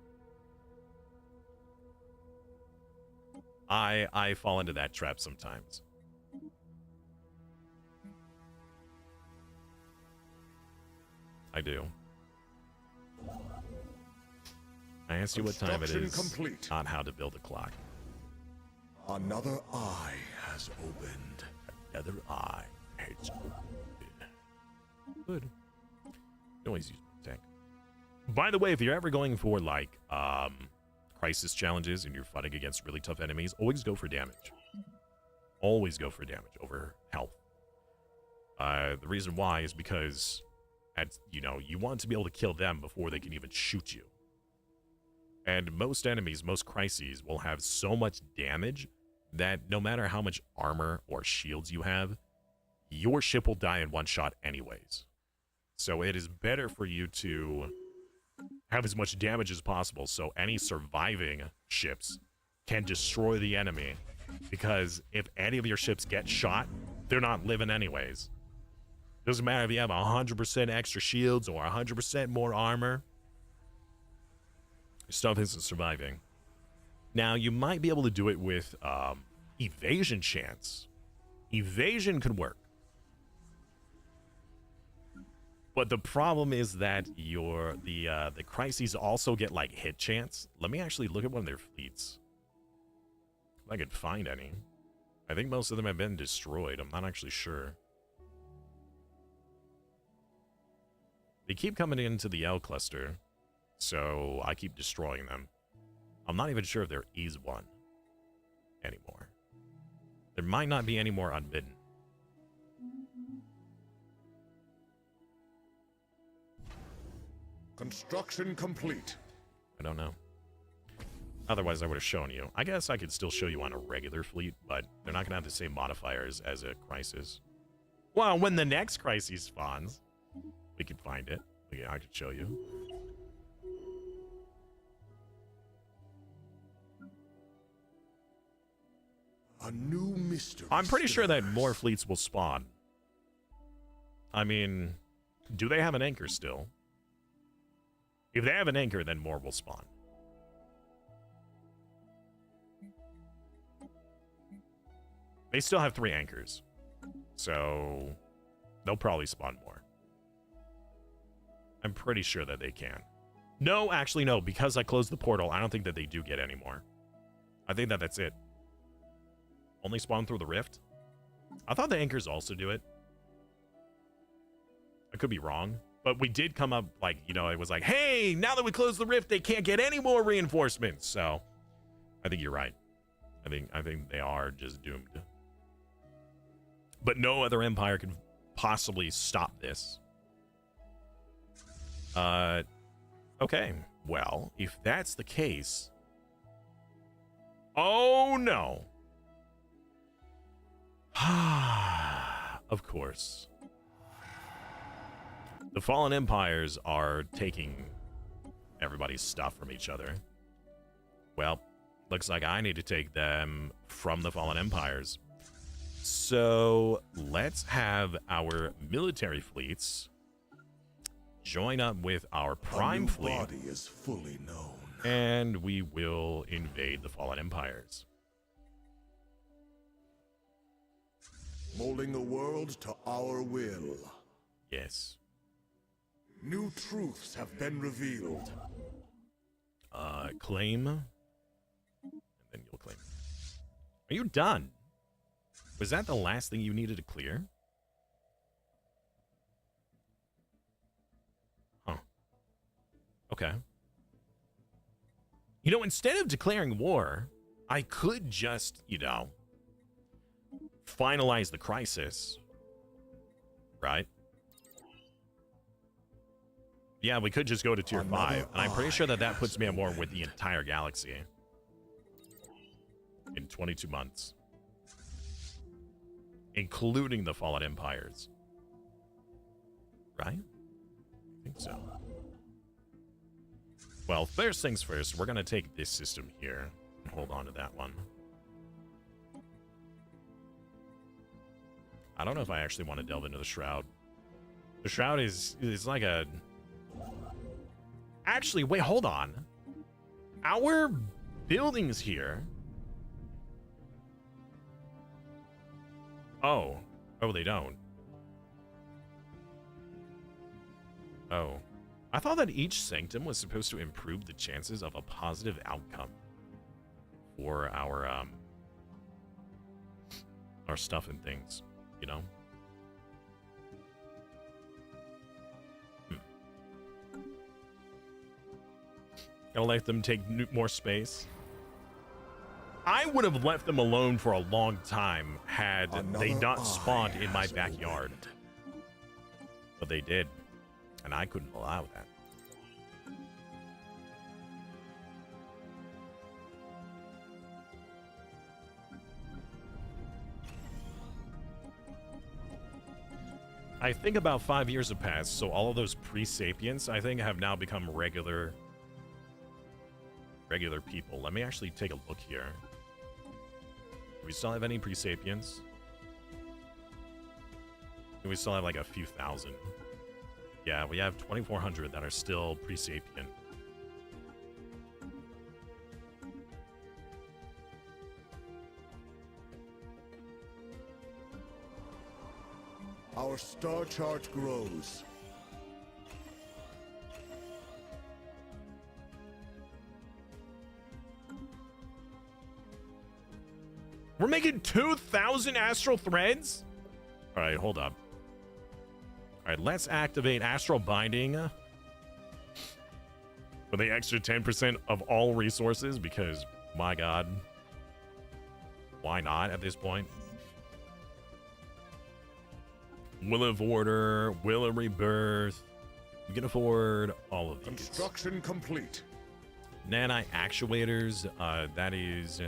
I fall into that trap sometimes. I do. I asked you what time it is, complete. not how to build a clock. Another eye has opened. Another eye has opened. Good. You always use tank. By the way, if you're ever going for like crisis challenges and you're fighting against really tough enemies, always go for damage. Always go for damage over health. The reason why is because you want to be able to kill them before they can even shoot you. And most enemies, most crises, will have so much damage that no matter how much armor or shields you have, your ship will die in one shot anyways. So it is better for you to have as much damage as possible so any surviving ships can destroy the enemy. Because if any of your ships get shot, they're not living anyways. Doesn't matter if you have 100% extra shields or 100% more armor. Your stuff isn't surviving. Now, you might be able to do it with evasion chance. Evasion could work. But the problem is that the crises also get like hit chance. Let me actually look at one of their fleets. If I could find any. I think most of them have been destroyed. I'm not actually sure. They keep coming into the L cluster, so I keep destroying them. I'm not even sure if there is one anymore. There might not be any more unbidden. Construction complete. I don't know. Otherwise, I would have shown you. I guess I could still show you on a regular fleet, but they're not going to have the same modifiers as a crisis. Well, when the next crisis spawns, we could find it. Yeah, I could show you. A new mystery. I'm pretty sure that more fleets will spawn. I mean, do they have an anchor still? If they have an anchor, then more will spawn. They still have 3 anchors. So they'll probably spawn more. I'm pretty sure that they can. No, actually, no. Because I closed the portal, I don't think that they do get any more. I think that that's it. Only spawn through the rift? I thought the anchors also do it. I could be wrong. But we did come up, like, it was like, hey, now that we closed the rift, they can't get any more reinforcements. So, I think you're right. I think they are just doomed. But no other empire can possibly stop this. Okay. Well, if that's the case... Oh, no. Of course. The Fallen Empires are taking everybody's stuff from each other. Well, looks like I need to take them from the Fallen Empires. So let's have our military fleets join up with our prime fleet. Our body is fully known. And we will invade the Fallen Empires. Molding the world to our will. Yes. New truths have been revealed. Claim. And then you'll claim. Are you done? Was that the last thing you needed to clear? Huh. Okay. You know, instead of declaring war, I could just, you know, finalize the crisis. Right? Yeah, we could just go to tier 5. And I'm pretty sure that that puts me at war with the entire galaxy. In 22 months. Including the Fallen Empires. Right? I think so. Well, first things first, we're going to take this system here. And hold on to that one. I don't know if I actually want to delve into the Shroud. The Shroud is like a... Actually, wait, hold on. Our buildings here... Oh, they don't. Oh. I thought that each sanctum was supposed to improve the chances of a positive outcome for our stuff and things, you know? Gonna let them take more space. I would have left them alone for a long time had they not spawned in my backyard. But they did. And I couldn't allow that. I think about 5 years have passed, so all of those pre-sapients, I think, have now become regular people. Let me actually take a look here. Do we still have any pre-sapients? Do we still have like a few thousand? Yeah, we have 2,400 that are still pre-sapient. Our star chart grows. We're making 2,000 astral threads? All right, hold up. All right, let's activate astral binding for the extra 10% of all resources because, my God, why not at this point? Will of Order, Will of Rebirth. We can afford all of these. Construction complete. Nani actuators, that is...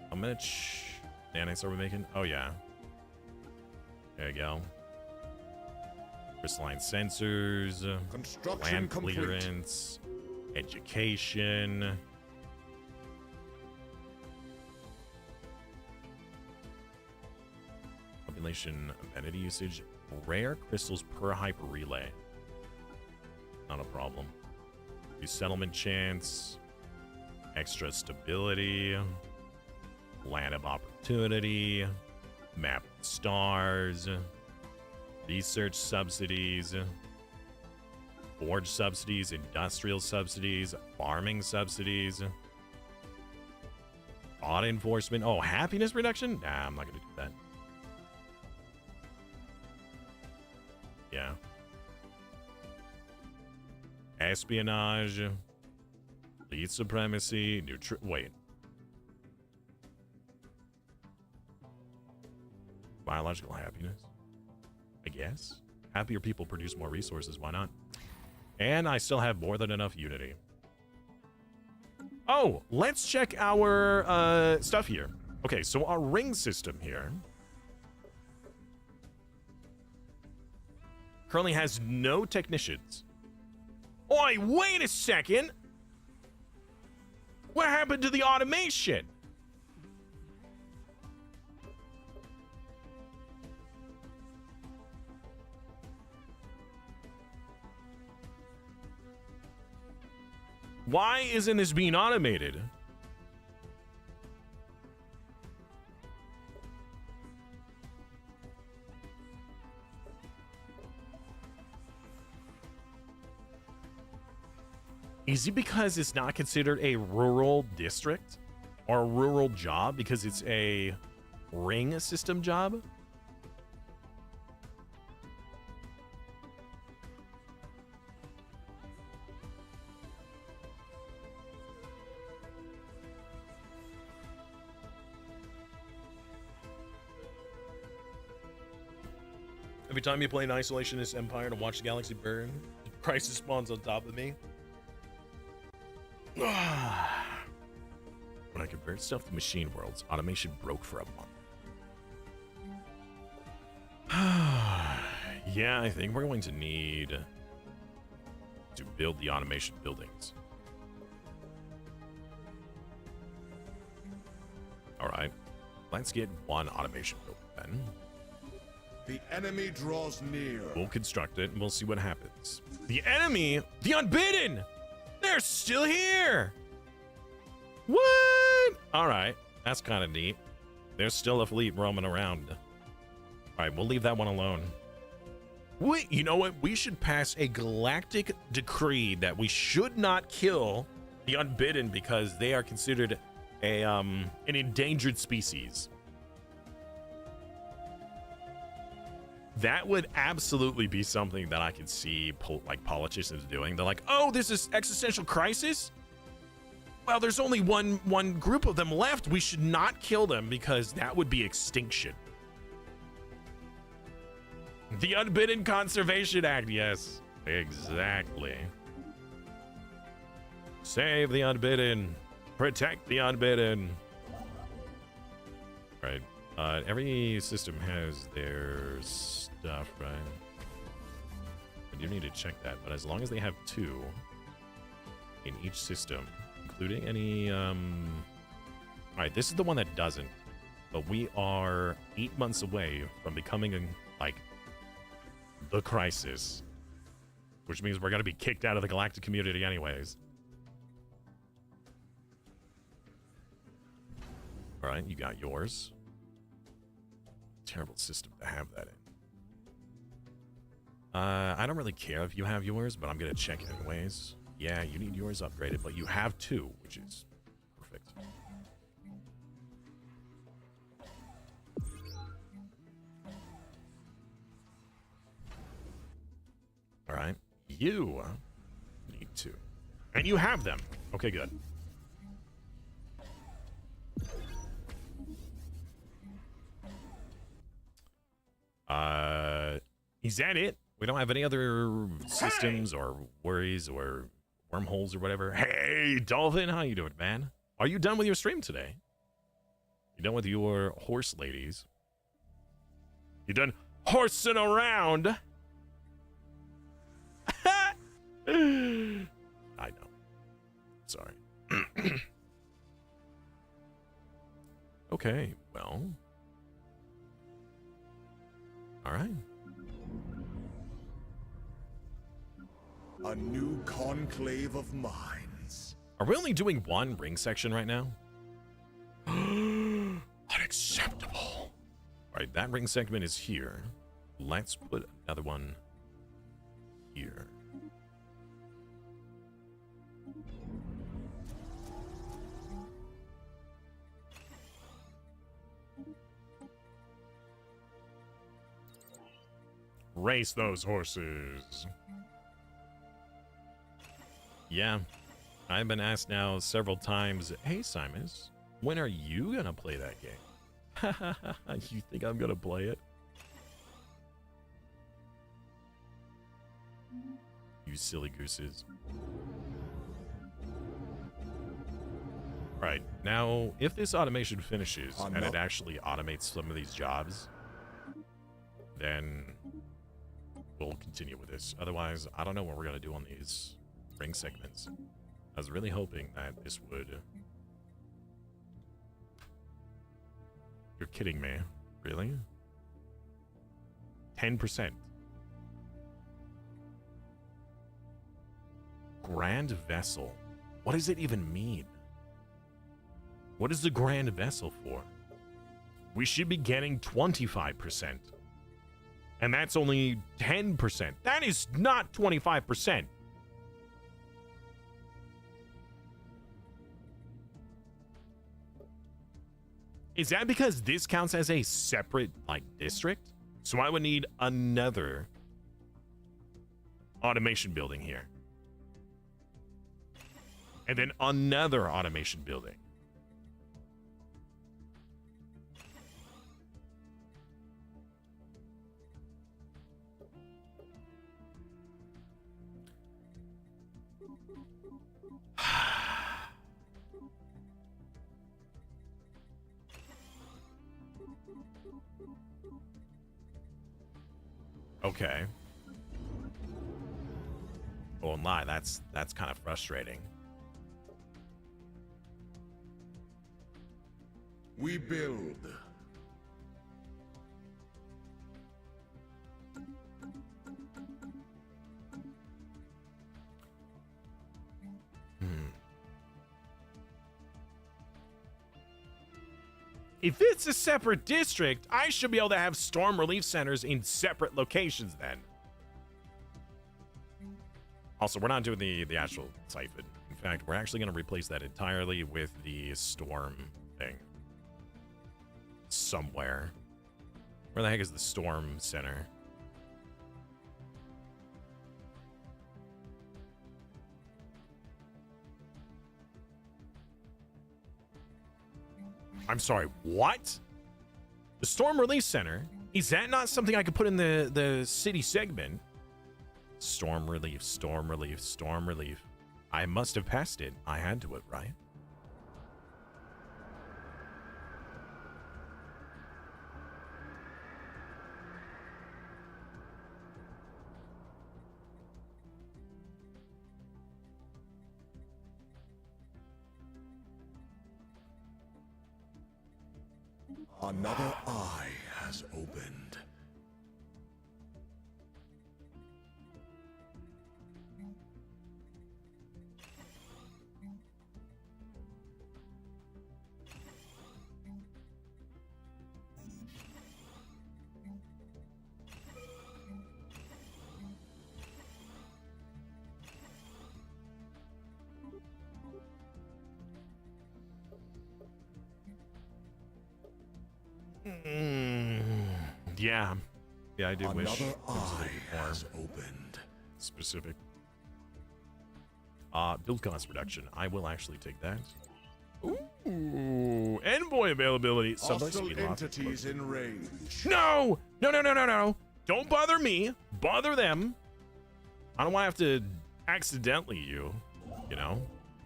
How much nanites are we making? Oh, yeah. There you go. Crystalline sensors, land clearance, education. Population amenity usage, rare crystals per hyper relay. Not a problem. Do settlement chance, extra stability, land of opportunity, map stars, research subsidies, forge subsidies, industrial subsidies, farming subsidies, audit enforcement. Oh, happiness reduction? Nah, I'm not gonna do that. Yeah. Espionage, lead supremacy, wait. Biological happiness, I guess. Happier people produce more resources, why not? And I still have more than enough unity. Oh, let's check our stuff here. Okay, so our ring system here currently has no technicians. Oi, wait a second! What happened to the automation? Why isn't this being automated? Is it because it's not considered a rural district or a rural job because it's a ring system job? Every time you play an isolationist empire to watch the galaxy burn, crisis spawns on top of me. When I convert stuff to machine worlds, automation broke for a month. Yeah, I think we're going to need to build the automation buildings. All right, let's get one automation building then. The enemy draws near. We'll construct it and we'll see what happens. The enemy, the unbidden, they're still here. What? All right, that's kind of neat. There's still a fleet roaming around. All right, we'll leave that one alone. Wait, you know what? We should pass a galactic decree that we should not kill the unbidden because they are considered an endangered species. That would absolutely be something that I could see like politicians doing. They're like, oh, this is existential crisis? Well, there's only one group of them left. We should not kill them because that would be extinction. The Unbidden Conservation Act, yes, exactly. Save the unbidden. Protect the unbidden. Right. Every system has their stuff, right? I do need to check that, but as long as they have 2 in each system, including any, all right, this is the one that doesn't, but we are 8 months away from becoming, like, the crisis, which means we're going to be kicked out of the galactic community anyways. All right, you got yours. Terrible system to have that in. I don't really care if you have yours, but I'm gonna check anyways. Yeah, you need yours upgraded, but you have 2, which is perfect. All right, you need 2, and you have them. Okay, good. Is that it? We don't have any other systems or worries or wormholes or whatever. Hey, Dolphin, how you doing, man? Are you done with your stream today? You done with your horse ladies? You done horsing around? I know. Sorry. Okay, well. All right. A new conclave of minds. Are we only doing 1 ring section right now? Unacceptable. All right, that ring segment is here. Let's put another one here. Race those horses. Yeah, I've been asked now several times, hey, Simus, when are you gonna play that game? You think I'm gonna play it? You silly gooses. Right, now, if this automation finishes and it actually automates some of these jobs, then we'll continue with this. Otherwise, I don't know what we're gonna do on these ring segments. I was really hoping that this would... You're kidding me. Really? 10%. Grand Vessel. What does it even mean? What is the Grand Vessel for? We should be getting 25%. And that's only 10%. That is not 25%. Is that because this counts as a separate, like, district? So I would need another automation building here. And then another automation building. Okay. I won't lie, that's kind of frustrating. We build. If it's a separate district, I should be able to have storm relief centers in separate locations then. Also, we're not doing the actual siphon. In fact, we're actually going to replace that entirely with the storm thing. Somewhere. Where the heck is the storm center? I'm sorry, what? The storm relief center? Is that not something I could put in the city segment? Storm relief, storm relief, storm relief. I must have passed it. I had to it, right? Another eye has opened. Yeah. Yeah, I do wish Another it was a little eye bit more has opened. specific. Build cost reduction. I will actually take that. Ooh, envoy availability. Hostile entities in range. No! No, no, no, no, no. Don't bother me. Bother them. I don't want to have to accidentally you know?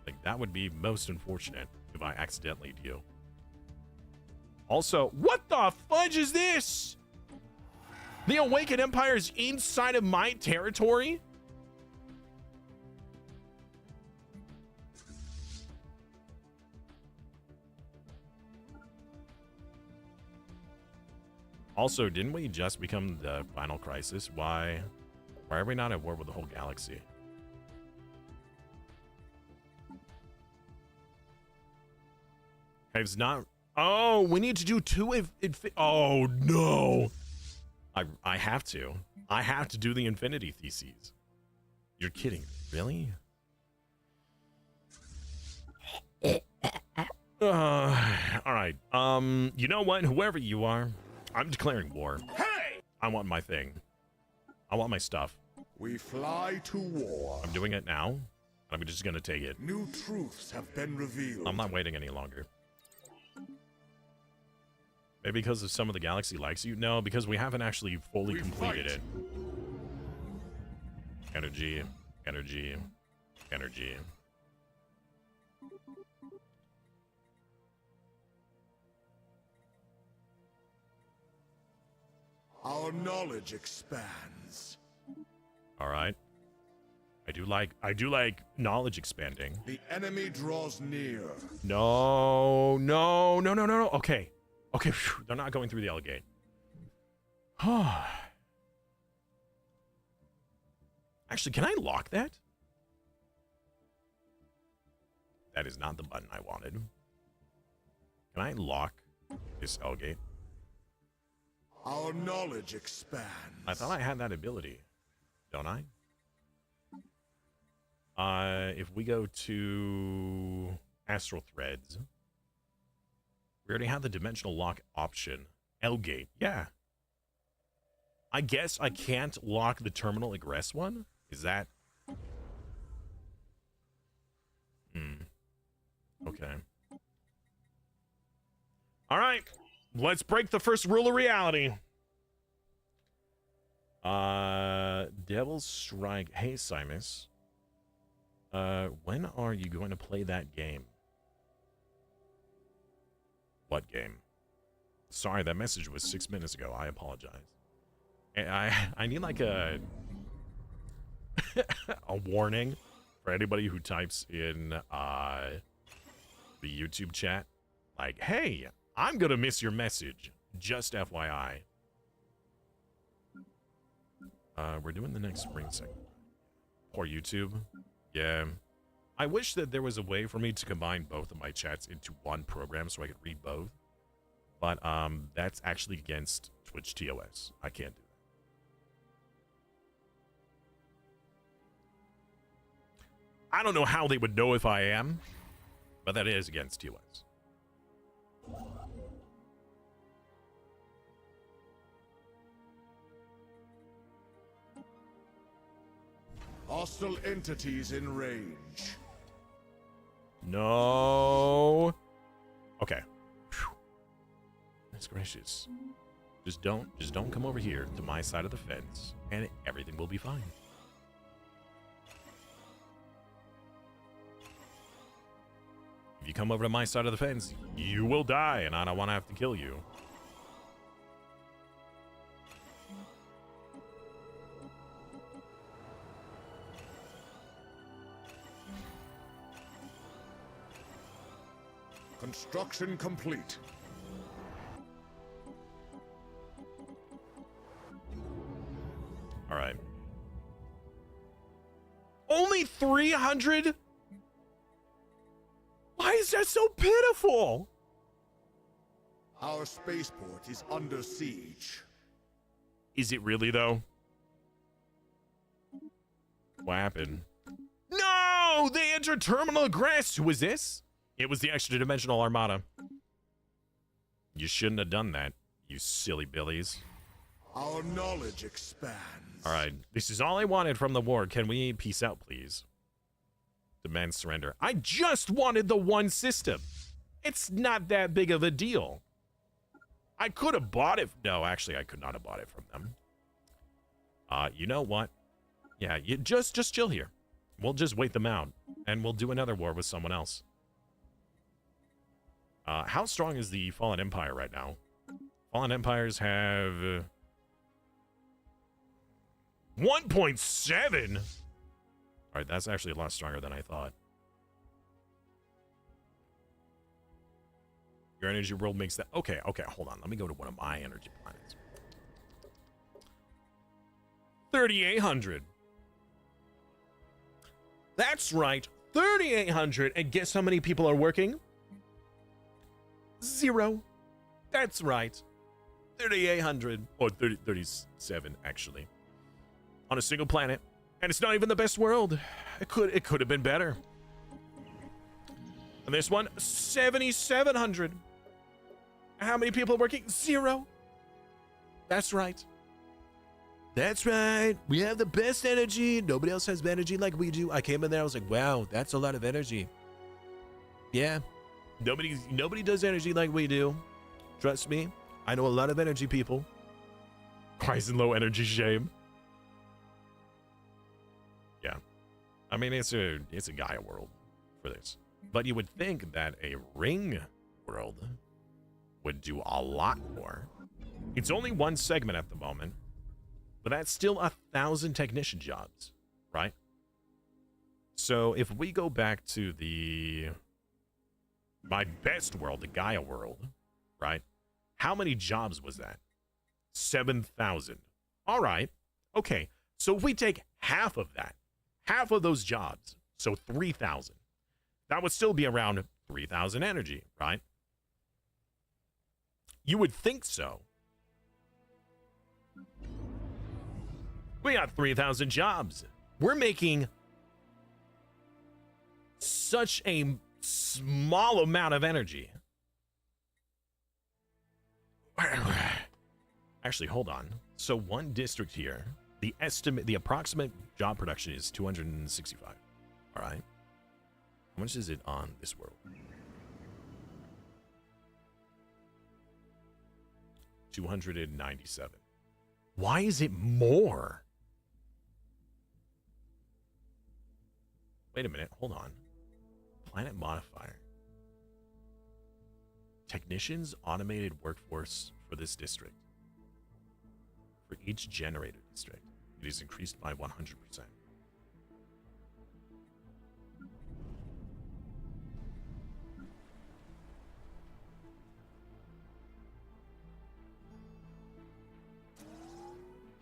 Like, that would be most unfortunate if I accidentally do. Also, what the fudge is this? The Awakened Empire is inside of my territory? Also, didn't we just become the final crisis? Why are we not at war with the whole galaxy? It's not. Oh, we need to do two. Oh no! I have to. I have to do the Infinity Theses. You're kidding, really? All right. You know what? Whoever you are, I'm declaring war. Hey! I want my thing. I want my stuff. We fly to war. I'm doing it now. I'm just gonna take it. New truths have been revealed. I'm not waiting any longer. Maybe because of some of the galaxy likes you? No, because we haven't actually fully completed it. Energy, energy, energy. Our knowledge expands. All right. I do like knowledge expanding. The enemy draws near. No, no, no, no, no, no. Okay. Okay, phew, they're not going through the L gate. Actually, can I lock that? That is not the button I wanted. Can I lock this L gate? Our knowledge expands. I thought I had that ability. Don't I? If we go to Astral Threads. We already have the dimensional lock option. L-gate, yeah. I guess I can't lock the terminal egress one? Is that... Okay. Alright. Let's break the first rule of reality. Devil's Strike. Hey, Simus. When are you going to play that game? What game? Sorry, that message was 6 minutes ago. I apologize. I need like a a warning for anybody who types in the YouTube chat. Like, hey, I'm gonna miss your message. Just FYI. We're doing the next spring segment. Poor YouTube. Yeah. I wish that there was a way for me to combine both of my chats into one program so I could read both. But that's actually against Twitch TOS. I can't do that. I don't know how they would know if I am, but that is against TOS. Hostile entities in range. No. Okay. Whew. That's gracious. Just don't come over here to my side of the fence, and everything will be fine. If you come over to my side of the fence, you will die, and I don't want to have to kill you. Construction complete. All right. Only 300? Why is that so pitiful? Our spaceport is under siege. Is it really, though? What happened? No! They entered terminal egress! Who was this? It was the extra-dimensional armada. You shouldn't have done that, you silly billies. Our knowledge expands. All right, this is all I wanted from the war. Can we peace out, please? Demand surrender. I just wanted the one system. It's not that big of a deal. I could have bought it. No, actually, I could not have bought it from them. You know what? Yeah, you just chill here. We'll just wait them out, and we'll do another war with someone else. How strong is the Fallen Empire right now? Fallen Empires have 1.7. All right, that's actually a lot stronger than I thought. Your energy world makes that. Okay, hold on. Let me go to one of my energy planets. 3,800. That's right, 3,800. And guess how many people are working? 0. That's right. 3,800. Or 37, actually. On a single planet. And it's not even the best world. It could have been better. And this one, 7,700. How many people are working? 0. That's right. That's right. We have the best energy. Nobody else has energy like we do. I came in there. I was like, wow, that's a lot of energy. Yeah. Nobody does energy like we do. Trust me. I know a lot of energy people. Rise in low energy shame. Yeah. I mean, it's a Gaia world for this. But you would think that a ring world would do a lot more. It's only one segment at the moment, but that's still 1,000 technician jobs, right? So if we go back to my best world, the Gaia world, right? How many jobs was that? 7,000. All right. Okay. So if we take half of that, half of those jobs, so 3,000, that would still be around 3,000 energy, right? You would think so. We got 3,000 jobs. We're making such a small amount of energy. Actually, hold on. So one district here, the approximate job production is 265. All right. How much is it on this world? 297. Why is it more? Wait a minute. Hold on. Planet modifier. Technicians automated workforce for this district. For each generated district, it is increased by 100%.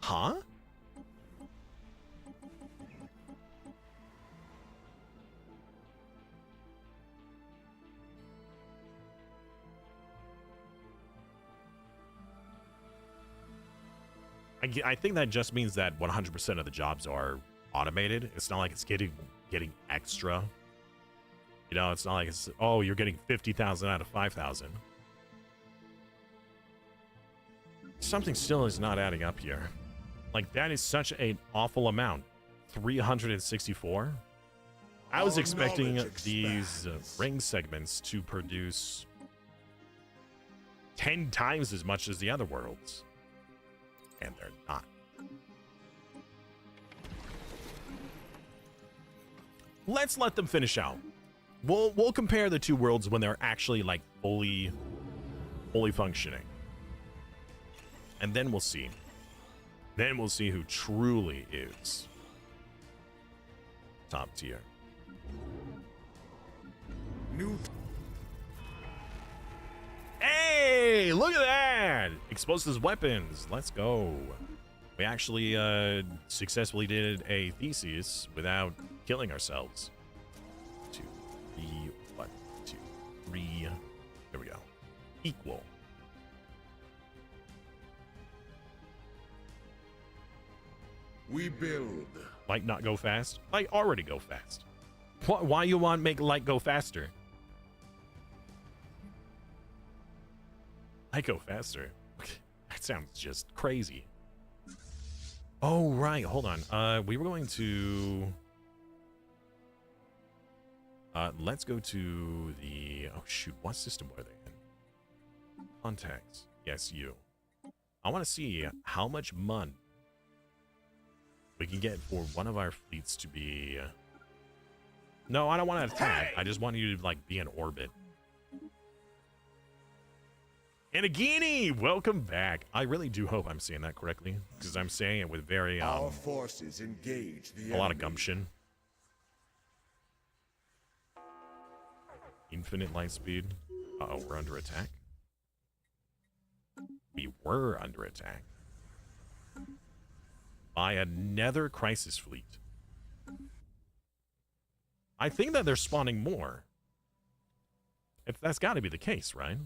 Huh? I think that just means that 100% of the jobs are automated. It's not like it's getting extra. You know, it's not like it's, oh, you're getting 50,000 out of 5,000. Something still is not adding up here. Like, that is such an awful amount. 364? I was expecting these ring segments to produce 10 times as much as the other worlds. And they're not. Let's let them finish out. We'll compare the two worlds when they're actually like fully functioning. And then we'll see. Then we'll see who truly is top tier. New. Hey, look at that! Explosives weapons. Let's go. We actually successfully did a thesis without killing ourselves. 2, 3, 1, 2, 3. There we go. Equal. We build. Light not go fast? Light already go fast. Why you want to make light go faster? Light go faster? That sounds just crazy. Oh, right. Hold on. We were going to... let's go to the... Oh, shoot. What system were they in? Contacts. Yes, you. I want to see how much MUN we can get for one of our fleets to be... No, I don't want to attack. I just want you to, like, be in orbit. And a guinea! Welcome back. I really do hope I'm saying that correctly, because I'm saying it with very, Our forces engage the a lot of enemy. gumption. Infinite light speed. Uh-oh, we're under attack. We were under attack. By another crisis fleet. I think that they're spawning more. That's got to be the case, right?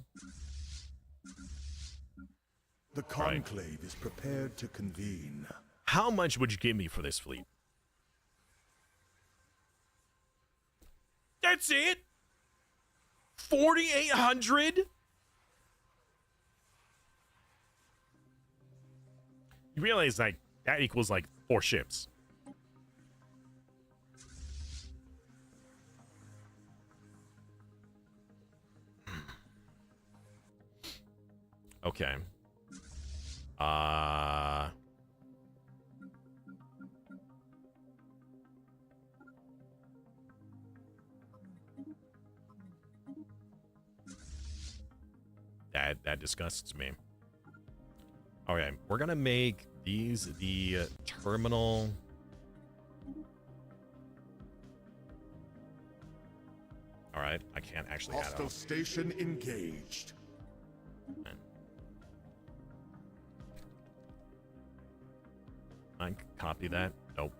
The conclave is prepared to convene. How much would you give me for this fleet? That's it? 4,800? You realize, like, that equals, like, 4 ships. Okay. That disgusts me. Okay, we're gonna make these the terminal. All right, I can't actually add Hostile on. station engaged. I can copy that. Nope.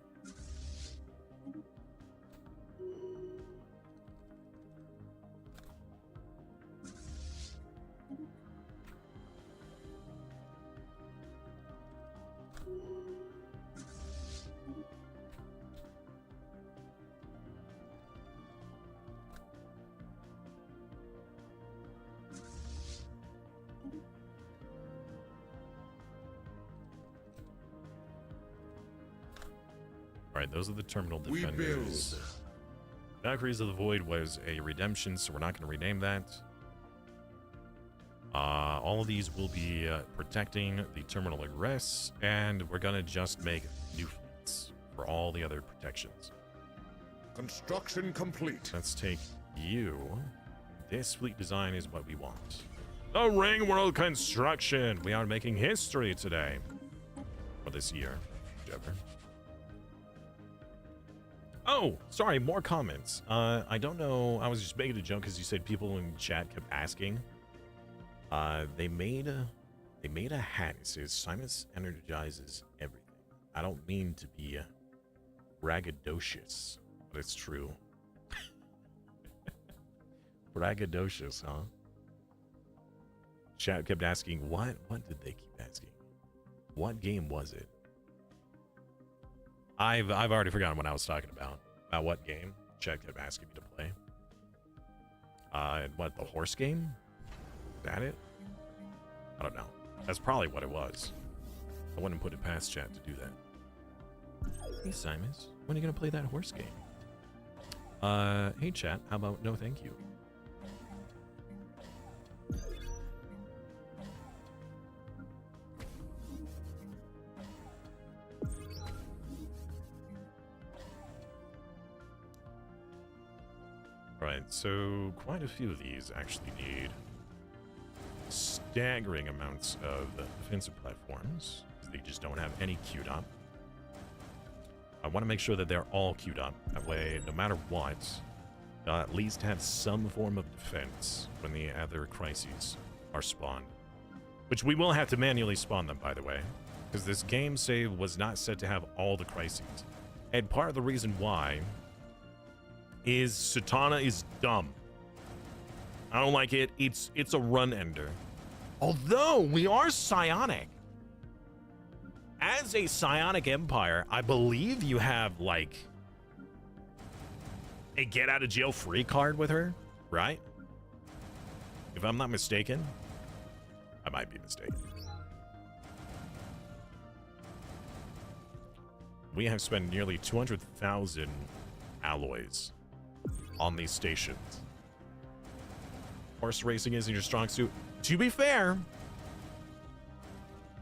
right, those are the terminal We defenders. build. Valkyries of the Void was a redemption, so we're not going to rename that. All of these will be protecting the terminal egress, and we're going to just make new fleets for all the other protections. Construction complete. Let's take you. This fleet design is what we want. The Ring World Construction. We are making history today. Or this year, whichever. Oh, sorry, more comments. I don't know. I was just making a joke because you said people in chat kept asking. They made a hat. It says Simus energizes everything. I don't mean to be braggadocious, but it's true. Braggadocious, huh? Chat kept asking, what did they keep asking? What game was it? I've already forgotten what I was talking about. About what game? Chat kept asking me to play. What, the horse game? Is that it? I don't know. That's probably what it was. I wouldn't put it past chat to do that. Hey, Simus. When are you going to play that horse game? Hey, chat. How about no thank you? Right, so quite a few of these actually need staggering amounts of defensive platforms. They just don't have any queued up. I want to make sure that they're all queued up. That way, no matter what, they'll at least have some form of defense when the other crises are spawned. Which we will have to manually spawn them, by the way. Because this game save was not set to have all the crises. And part of the reason why is Satana is dumb. I don't like it. It's a run ender. Although we are psionic. As a psionic empire, I believe you have like a get out of jail free card with her, right? If I'm not mistaken. I might be mistaken. We have spent nearly 200,000 alloys on these stations. Horse racing isn't your strong suit. To be fair,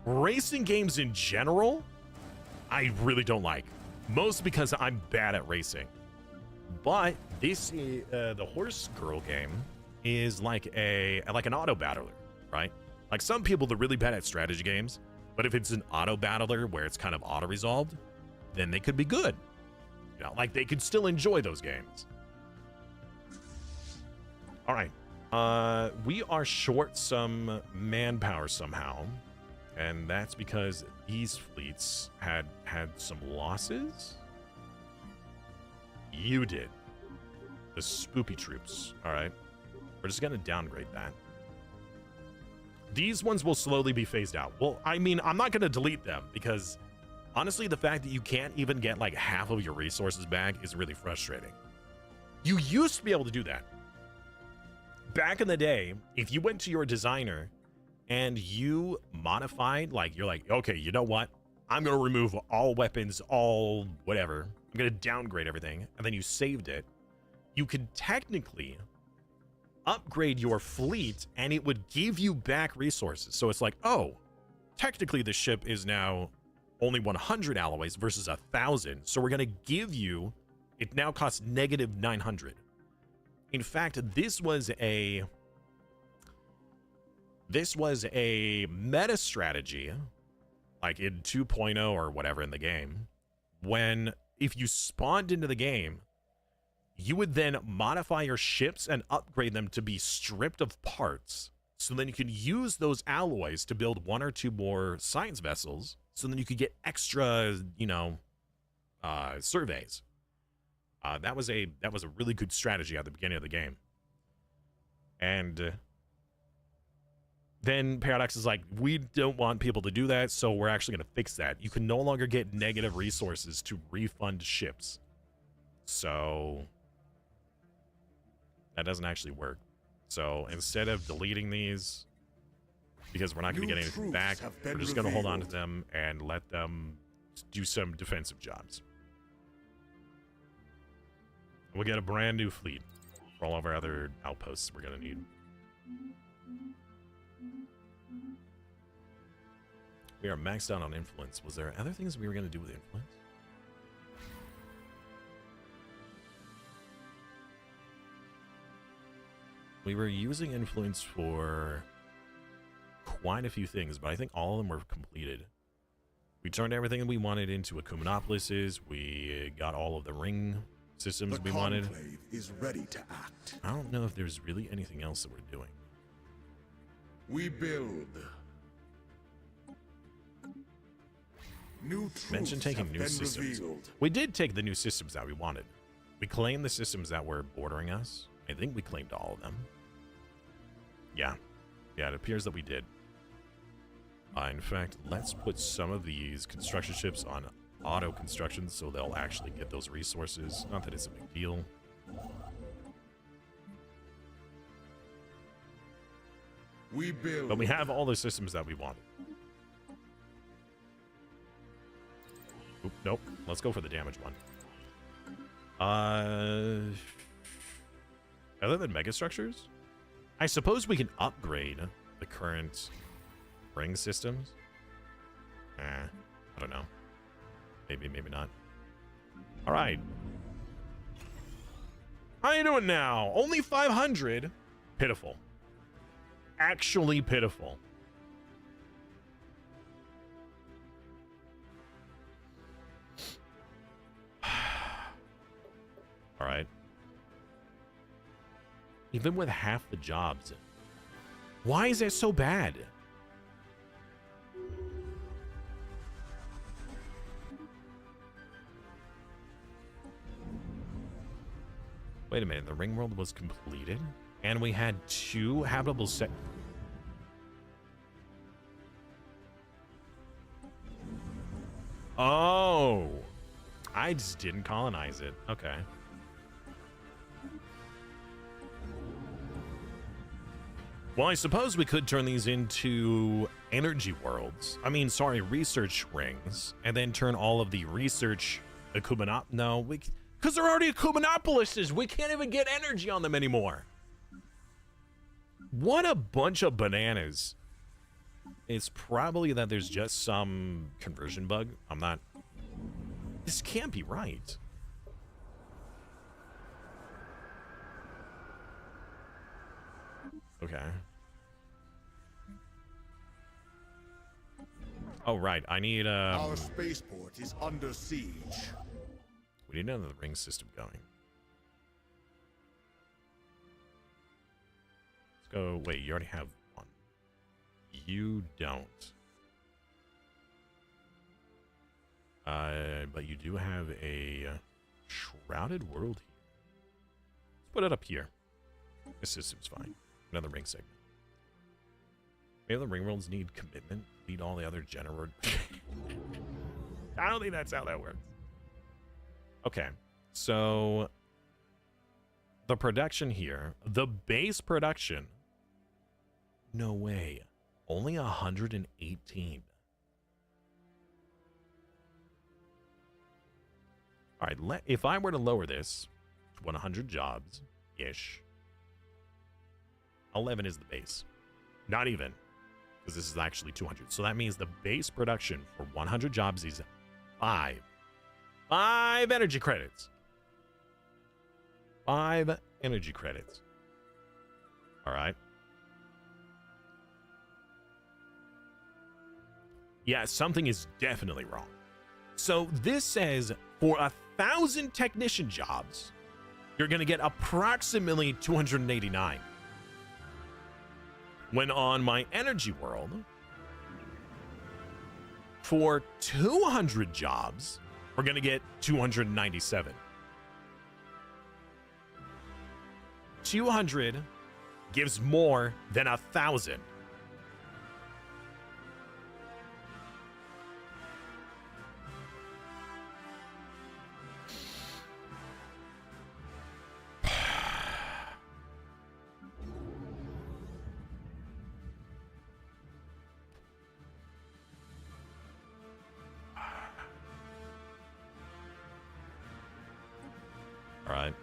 racing games in general, I really don't like. Mostly because I'm bad at racing. But this, the horse girl game is like an auto battler, right? Like some people, they're really bad at strategy games, but if it's an auto battler where it's kind of auto resolved, then they could be good. You know, like they could still enjoy those games. All right. We are short some manpower somehow, and that's because these fleets had some losses. You did. The spoopy troops. All right. We're just going to downgrade that. These ones will slowly be phased out. Well, I mean, I'm not going to delete them because honestly, the fact that you can't even get like half of your resources back is really frustrating. You used to be able to do that. Back in the day, if you went to your designer and you modified, like you're like, okay, you know what? I'm going to remove all weapons, all whatever. I'm going to downgrade everything. And then you saved it. You could technically upgrade your fleet and it would give you back resources. So it's like, oh, technically the ship is now only 100 alloys versus 1,000. So we're going to give you, it now costs negative 900. In fact, this was a meta strategy, like in 2.0 or whatever in the game, when if you spawned into the game, you would then modify your ships and upgrade them to be stripped of parts. So then you can use those alloys to build one or two more science vessels. So then you could get extra, you know, surveys. That was a really good strategy at the beginning of the game. And then Paradox is like, we don't want people to do that, so we're actually going to fix that. You can no longer get negative resources to refund ships. So that doesn't actually work. So instead of deleting these, because we're not going to get anything back, we're just going to hold on to them and let them do some defensive jobs. We'll get a brand new fleet for all of our other outposts we're gonna need. We are maxed out on influence. Was there other things we were gonna do with influence? We were using influence for quite a few things, but I think all of them were completed. We turned everything we wanted into Akumenopolises. We got all of the ring systems we wanted. The Conclave is ready to act. I don't know if there's really anything else that we're doing. We build. New Mention truths taking have new been systems. revealed. We did take the new systems that we wanted. We claimed the systems that were bordering us. I think we claimed all of them. Yeah. Yeah, it appears that we did. In fact, let's put some of these construction ships on auto construction so they'll actually get those resources. Not that it's a big deal. We build. But we have all the systems that we wanted. Oop, nope. Let's go for the damage one. Other than megastructures, I suppose we can upgrade the current ring systems. I don't know. Maybe, maybe not. All right. How you doing now? Only 500? Pitiful. Actually pitiful. All right. Even with half the jobs. Why is that so bad? Wait a minute, the ring world was completed? And we had 2 habitable set. Oh. I just didn't colonize it. Okay. Well, I suppose we could turn these into energy worlds. I mean, sorry, research rings. And then turn all of the research Acumenop. No, we... Because they're already Akumenopolises. We can't even get energy on them anymore. What a bunch of bananas. It's probably that there's just some conversion bug. I'm not... This can't be right. Okay. Oh, right. I need, Our spaceport is under siege. We need another ring system going. Let's go... Wait, you already have one. You don't. But you do have a shrouded world here. Let's put it up here. This system's fine. Another ring segment. Maybe the ring worlds need commitment. Need all the other general. I don't think that's how that works. Okay, so the production here, the base production. No way. Only 118. All right, if I were to lower this to 100 jobs-ish, 11 is the base. Not even, because this is actually 200. So that means the base production for 100 jobs is 5. 5 energy credits. 5 energy credits. All right. Yeah, something is definitely wrong. So this says for 1,000 technician jobs, you're going to get approximately 289. When on my energy world, for 200 jobs, we're going to get 297. 200 gives more than 1,000. All right.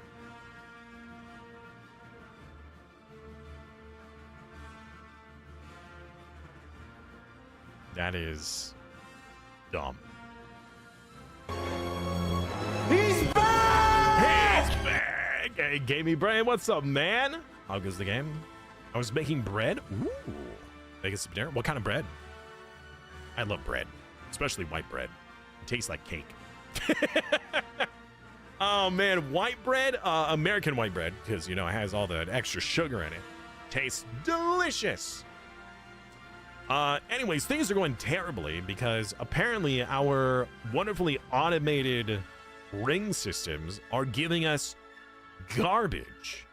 That is dumb. He's back! He's back! Hey, Gamey Brain, what's up, man? How goes the game? I was making bread. Ooh. Making some dinner. What kind of bread? I love bread, especially white bread. It tastes like cake. Oh, man. White bread, American white bread, because, you know, it has all the extra sugar in it. Tastes delicious. Anyways, things are going terribly because apparently our wonderfully automated ring systems are giving us garbage.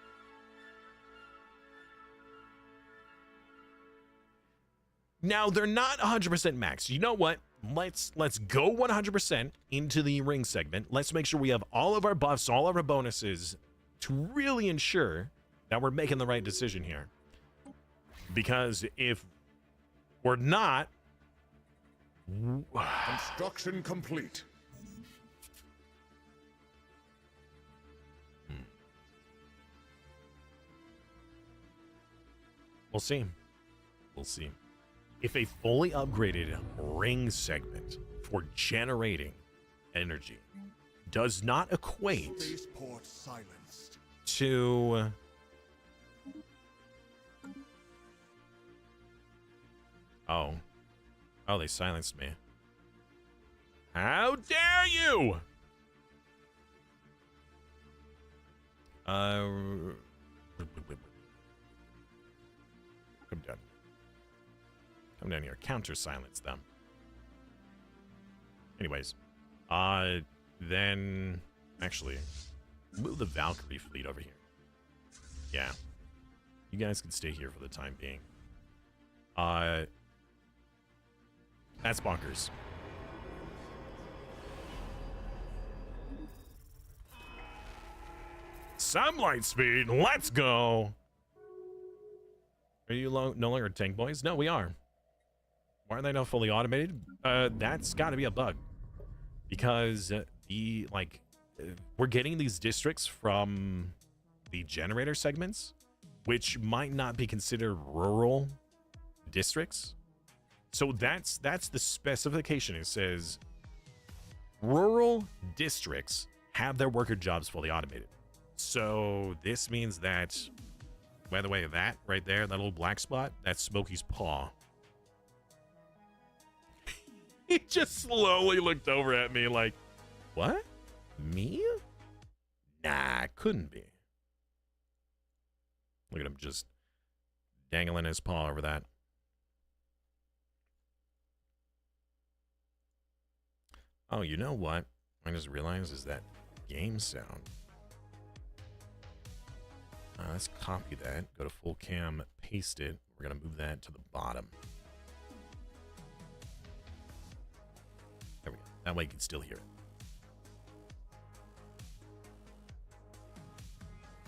Now, they're not 100% max. You know what? Let's go 100% into the ring segment. Let's make sure we have all of our buffs, all of our bonuses to really ensure that we're making the right decision here. Because if we're not... Construction complete. We'll see. We'll see. If a fully upgraded ring segment for generating energy does not equate Spaceport silenced. to oh, they silenced me. How dare you? Come down. Come down here. Counter silence them. Anyways, then actually move the Valkyrie fleet over here. Yeah. You guys can stay here for the time being. That's bonkers. Some light speed. Let's go. Are you no longer tank boys? No, we are. Why are they not fully automated? That's got to be a bug. Because we're getting these districts from the generator segments, which might not be considered rural districts. So that's the specification. It says rural districts have their worker jobs fully automated. So this means that, by the way, that right there, that little black spot, that's Smokey's paw. He just slowly looked over at me like, what? Me? Nah, it couldn't be. Look at him just dangling his paw over that. Oh, you know what? I just realized is that game sound. Let's copy that. Go to full cam, paste it. We're going to move that to the bottom. There we go. That way you can still hear it.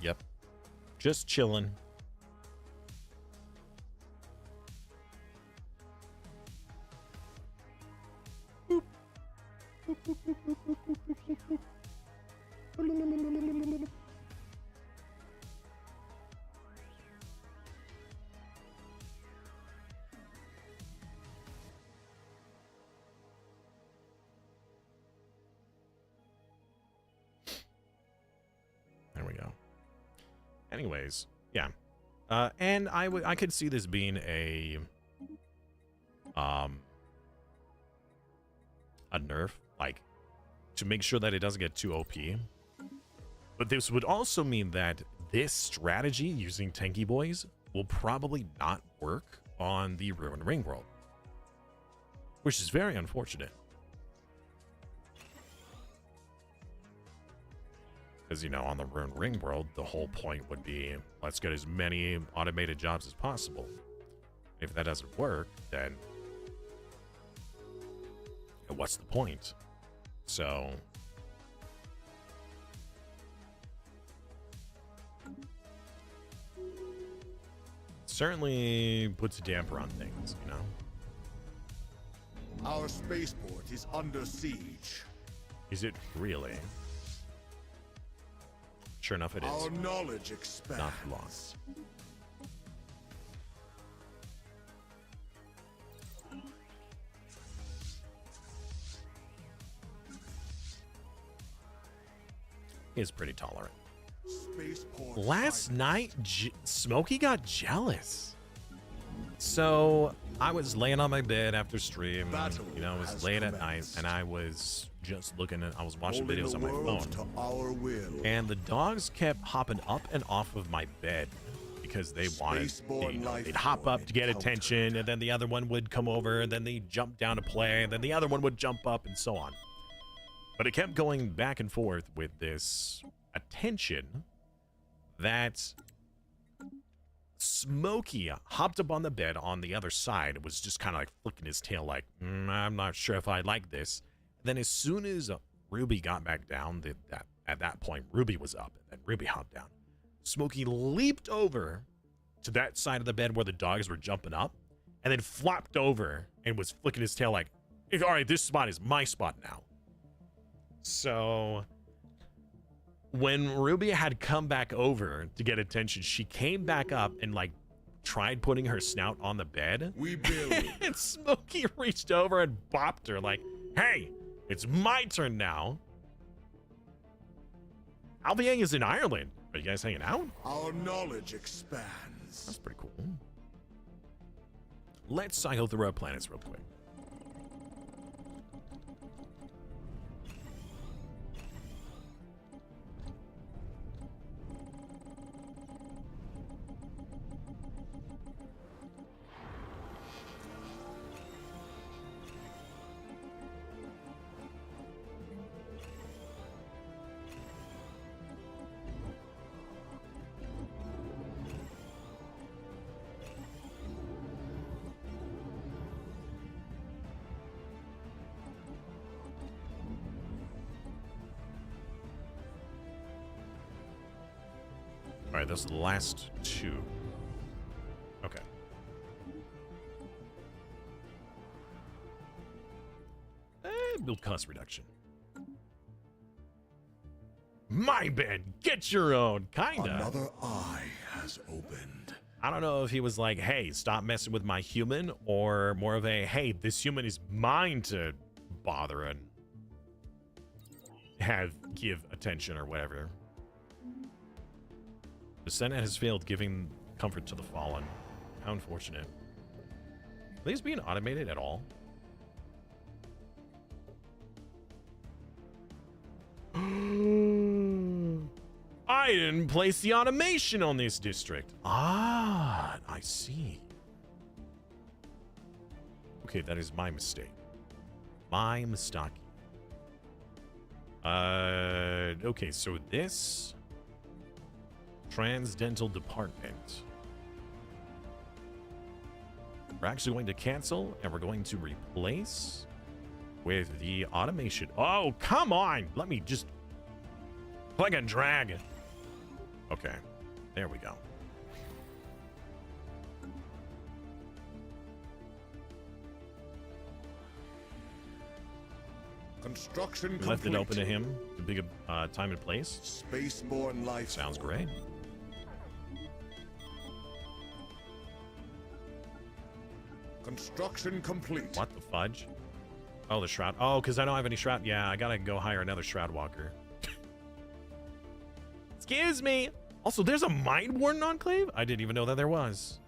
Yep. Just chilling. There we go. Anyways, yeah. And I could see this being a nerf, like, to make sure that it doesn't get too OP. But this would also mean that this strategy using tanky boys will probably not work on the Ruined Ring world, which is very unfortunate. Because, you know, on the Ruined Ring world, the whole point would be, let's get as many automated jobs as possible. If that doesn't work, then what's the point? So certainly puts a damper on things, you know? Our spaceport is under siege. Is it really? Sure enough, it is. Our knowledge expands. Not lost. is pretty tolerant. Spaceport Last silence. night, Smokey got jealous. So I was laying on my bed after stream. Battle You know, it was has late at night, commenced. and I was just looking at. I was watching Holding videos the on my world phone, to our will. and the dogs kept hopping up and off of my bed because they wanted. Spaceborne You know, life they'd hop up form to get encountered. attention, and then the other one would come over, and then they'd jump down to play, and then the other one would jump up, and so on. But it kept going back and forth with this attention that Smokey hopped up on the bed on the other side and was just kind of like flicking his tail like, I'm not sure if I like this. Then as soon as Ruby got back down, at that point, Ruby was up, and then Ruby hopped down. Smokey leaped over to that side of the bed where the dogs were jumping up, and then flopped over and was flicking his tail like, all right, this spot is my spot now. So when Ruby had come back over to get attention, she came back up and like tried putting her snout on the bed. We build. And Smokey reached over and bopped her like, hey, it's my turn now. Albiang is in Ireland. Are you guys hanging out? Our knowledge expands. That's pretty cool. Let's cycle through our planets real quick. All right, those are the last two. Okay. Build cost reduction. My bed, get your own. Kinda. Another eye has opened. I don't know if he was like, hey, stop messing with my human, or more of a, hey, this human is mine to bother and give attention or whatever. The Senate has failed giving comfort to the fallen. How unfortunate. Are these being automated at all? I didn't place the automation on this district. Ah, I see. Okay, that is my mistake. My mistake. Okay, so this Transdental Department. We're actually going to cancel, and we're going to replace with the automation. Oh, come on! Let me just click and drag. Okay, there we go. Construction We complete. left it open to him to pick a time and place. Spaceborne life. Sounds form. great. Construction complete. What the fudge? Oh, the Shroud. Oh, because I don't have any Shroud. Yeah, I gotta go hire another Shroud Walker. Excuse me. Also, there's a Mind Warden Enclave? I didn't even know that there was.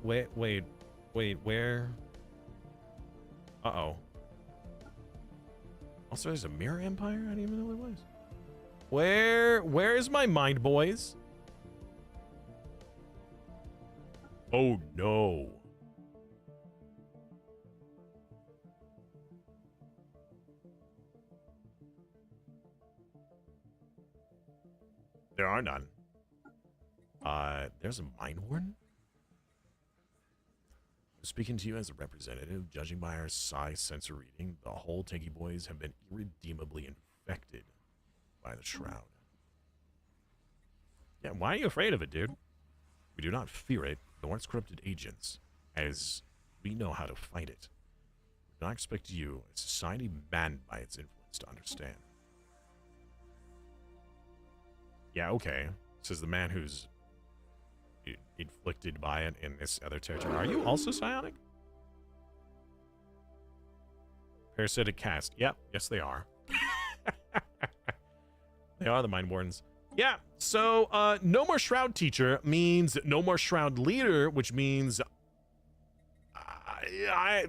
Wait, where? Uh-oh. Also, there's a Mirror Empire? I didn't even know there was. Where is my Mind Boys? Oh, no. There are none. There's a Mind Warden? I'm speaking to you as a representative. Judging by our size sensor reading, the whole Tanky Boys have been irredeemably infected by the Shroud. Yeah, why are you afraid of it, dude? We do not fear it, nor its corrupted agents, as we know how to fight it. We do not expect you, a society banned by its influence, to understand. Yeah, okay, says the man who's inflicted by it in this other territory. Are you also psionic? Parasitic cast. Yep, yes they are. They are the Mind Wardens. Yeah, so no more Shroud Teacher means no more Shroud Leader, which means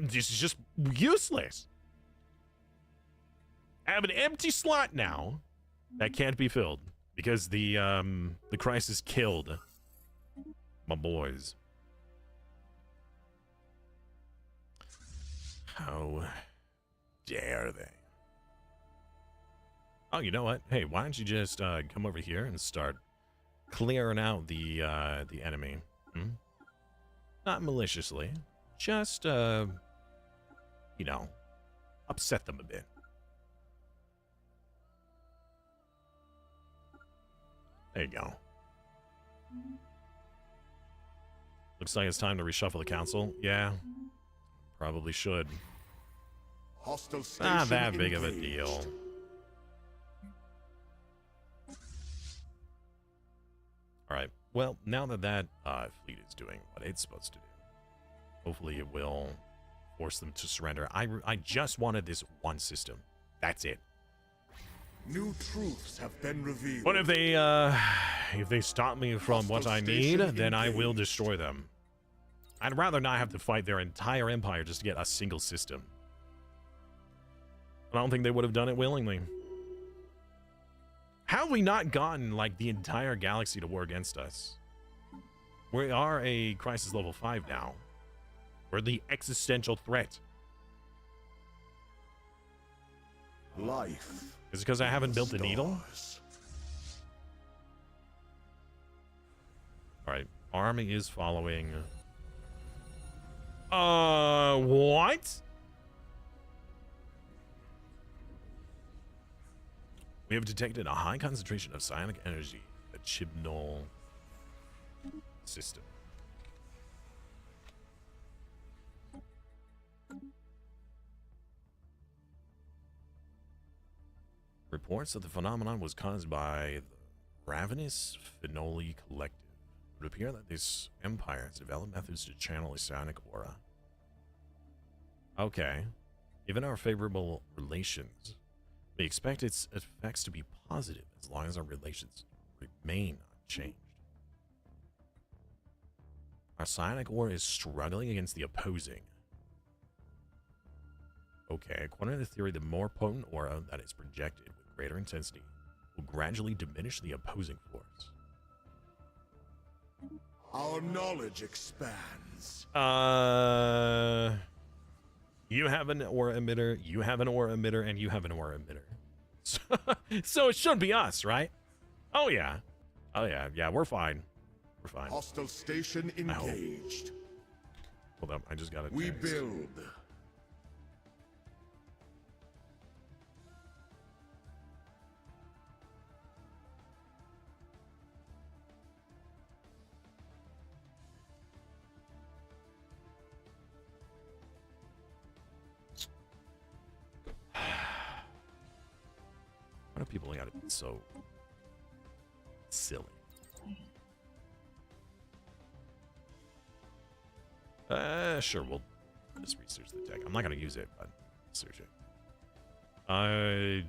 this is just useless. I have an empty slot now that can't be filled because the crisis killed my boys. How dare they? Oh, you know what? Hey, why don't you just come over here and start clearing out the enemy? Not maliciously, just you know, upset them a bit. There you go. Looks like it's time to reshuffle the council. Yeah, probably should. Hostile station Not that big of a engaged. deal. All right. Well, now that that fleet is doing what it's supposed to do, hopefully it will force them to surrender. I just wanted this one system. That's it. New truths have been revealed. But if they stop me from what I need, then I will destroy them. I'd rather not have to fight their entire empire just to get a single system. I don't think they would have done it willingly. How have we not gotten, like, the entire galaxy to war against us? We are a crisis level 5 now. We're the existential threat. Life. Is it because I haven't built the needle? Stars. Alright, army is following. What? We have detected a high concentration of psionic energy in the Chibnall system. Reports that the phenomenon was caused by the Ravenous Phenoli Collective. It would appear that this empire has developed methods to channel a psionic aura. Okay. Given our favorable relations, we expect its effects to be positive as long as our relations remain unchanged. Our psionic aura is struggling against the opposing. Okay, according to the theory, the more potent aura that is projected with greater intensity will gradually diminish the opposing force. Our knowledge expands. You have an aura emitter, you have an aura emitter, and you have an aura emitter. So it should be us, right? Oh yeah. Oh yeah, yeah, we're fine. We're fine. Hostile station engaged. Hold up, I just got it. We build. Why do people gotta be so silly? Sure, we'll just research the tech. I'm not gonna use it, but search it. I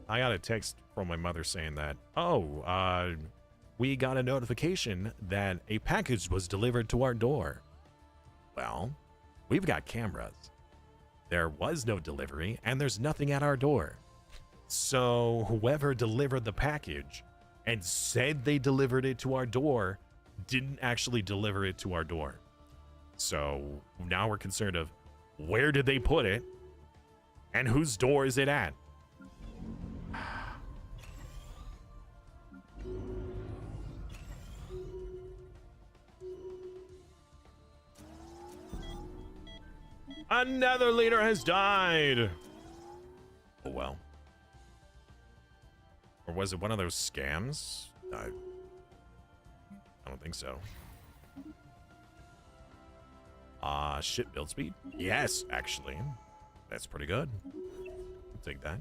got a text from my mother saying that, we got a notification that a package was delivered to our door. Well, we've got cameras. There was no delivery, and there's nothing at our door. So whoever delivered the package and said they delivered it to our door didn't actually deliver it to our door. So now we're concerned of where did they put it and whose door is it at? Another leader has died. Oh well. Or was it one of those scams? I don't think so. Ship build speed? Yes, actually. That's pretty good. I'll take that.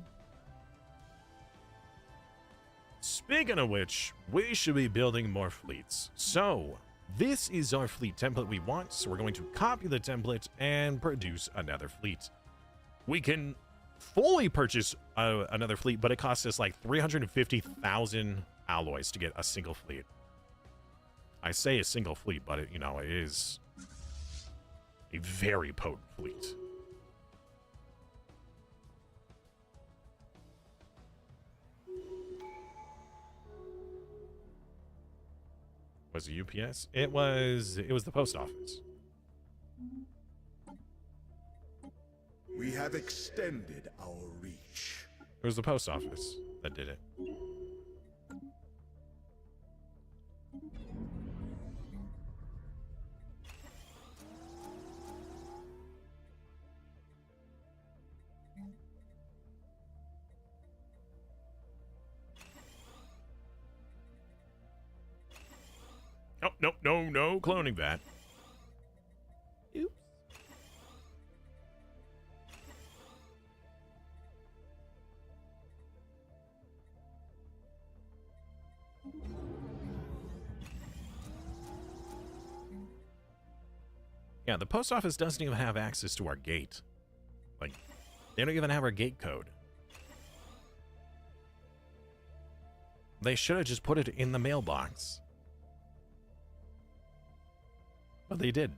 Speaking of which, we should be building more fleets. So, this is our fleet template we want, so we're going to copy the template and produce another fleet. We can fully purchase another fleet, but it costs us like 350,000 alloys to get a single fleet. I say a single fleet, but it, you know, it is a very potent fleet. Was it UPS? It was the post office. We have extended our reach. It was the post office that did it. Oh, no cloning that. Oops. Yeah, the post office doesn't even have access to our gate. Like, they don't even have our gate code. They should have just put it in the mailbox. But they did.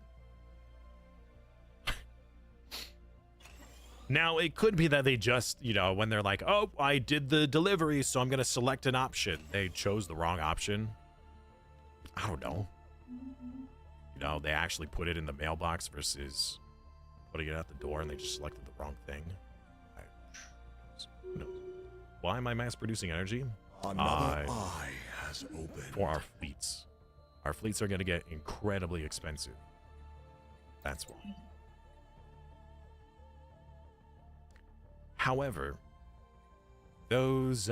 Now, it could be that they just, you know, when they're like, oh, I did the delivery, so I'm going to select an option. They chose the wrong option. I don't know. You know, they actually put it in the mailbox versus putting it at the door and they just selected the wrong thing. Who knows? Why am I mass producing energy? Another eye has opened. For our fleets. Our fleets are going to get incredibly expensive. That's why. However, those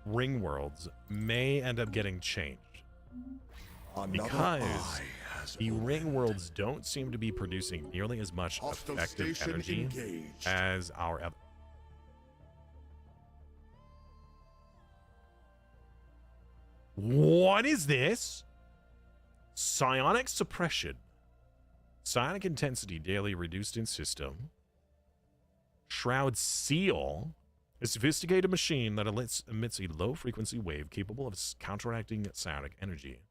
ring worlds may end up getting changed. Because the ring worlds don't seem to be producing nearly as much effective energy as our other. What is this? Psionic suppression. Psionic intensity daily reduced in system. Shroud seal. A sophisticated machine that emits a low frequency wave capable of counteracting psionic energy.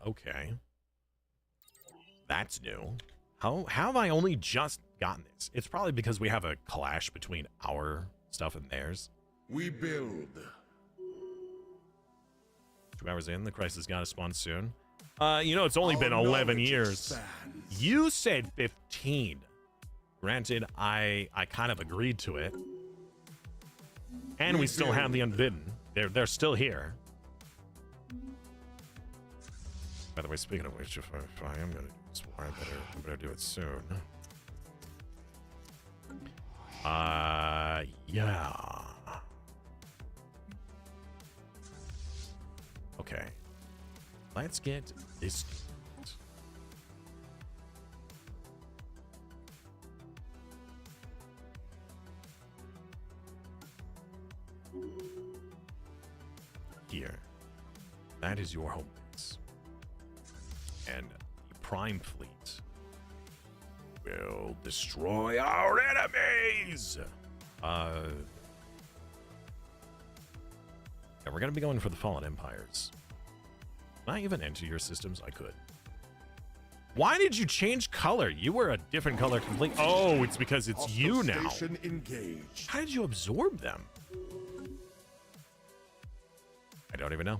Okay. That's new. How have I only just gotten this? It's probably because we have a clash between our stuff and theirs. We build. 2 hours in, the crisis gotta spawn soon. You know, it's only been 11 years. Expands. You said 15. Granted, I kind of agreed to it. And we still have the Unbidden. They're still here. By the way, speaking of which, if I am gonna do this, I better do it soon. Yeah. Okay. Let's get this. Here. That is your home base. And the Prime Fleet will destroy our enemies! Yeah, we're gonna be going for the Fallen Empires. Can I even enter your systems? I could. Why did you change color? You were a different color completely. Oh, it's because it's you now. Station engaged. How did you absorb them? I don't even know.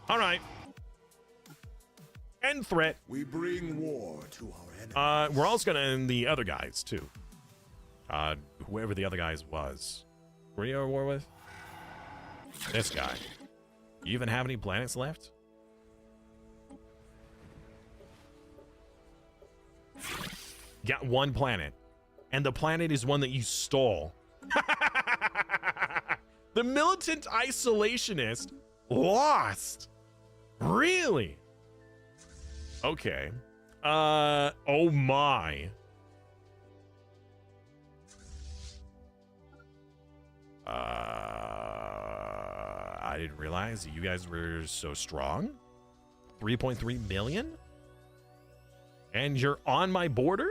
All right. End threat. We bring war to our enemies. We're also gonna end the other guys too. Whoever the other guys was. Were you at war with? This guy. You even have any planets left? Got one planet. And the planet is one that you stole. The militant isolationist lost. Really? Okay. Oh my. I didn't realize that you guys were so strong. 3.3 million? And you're on my border?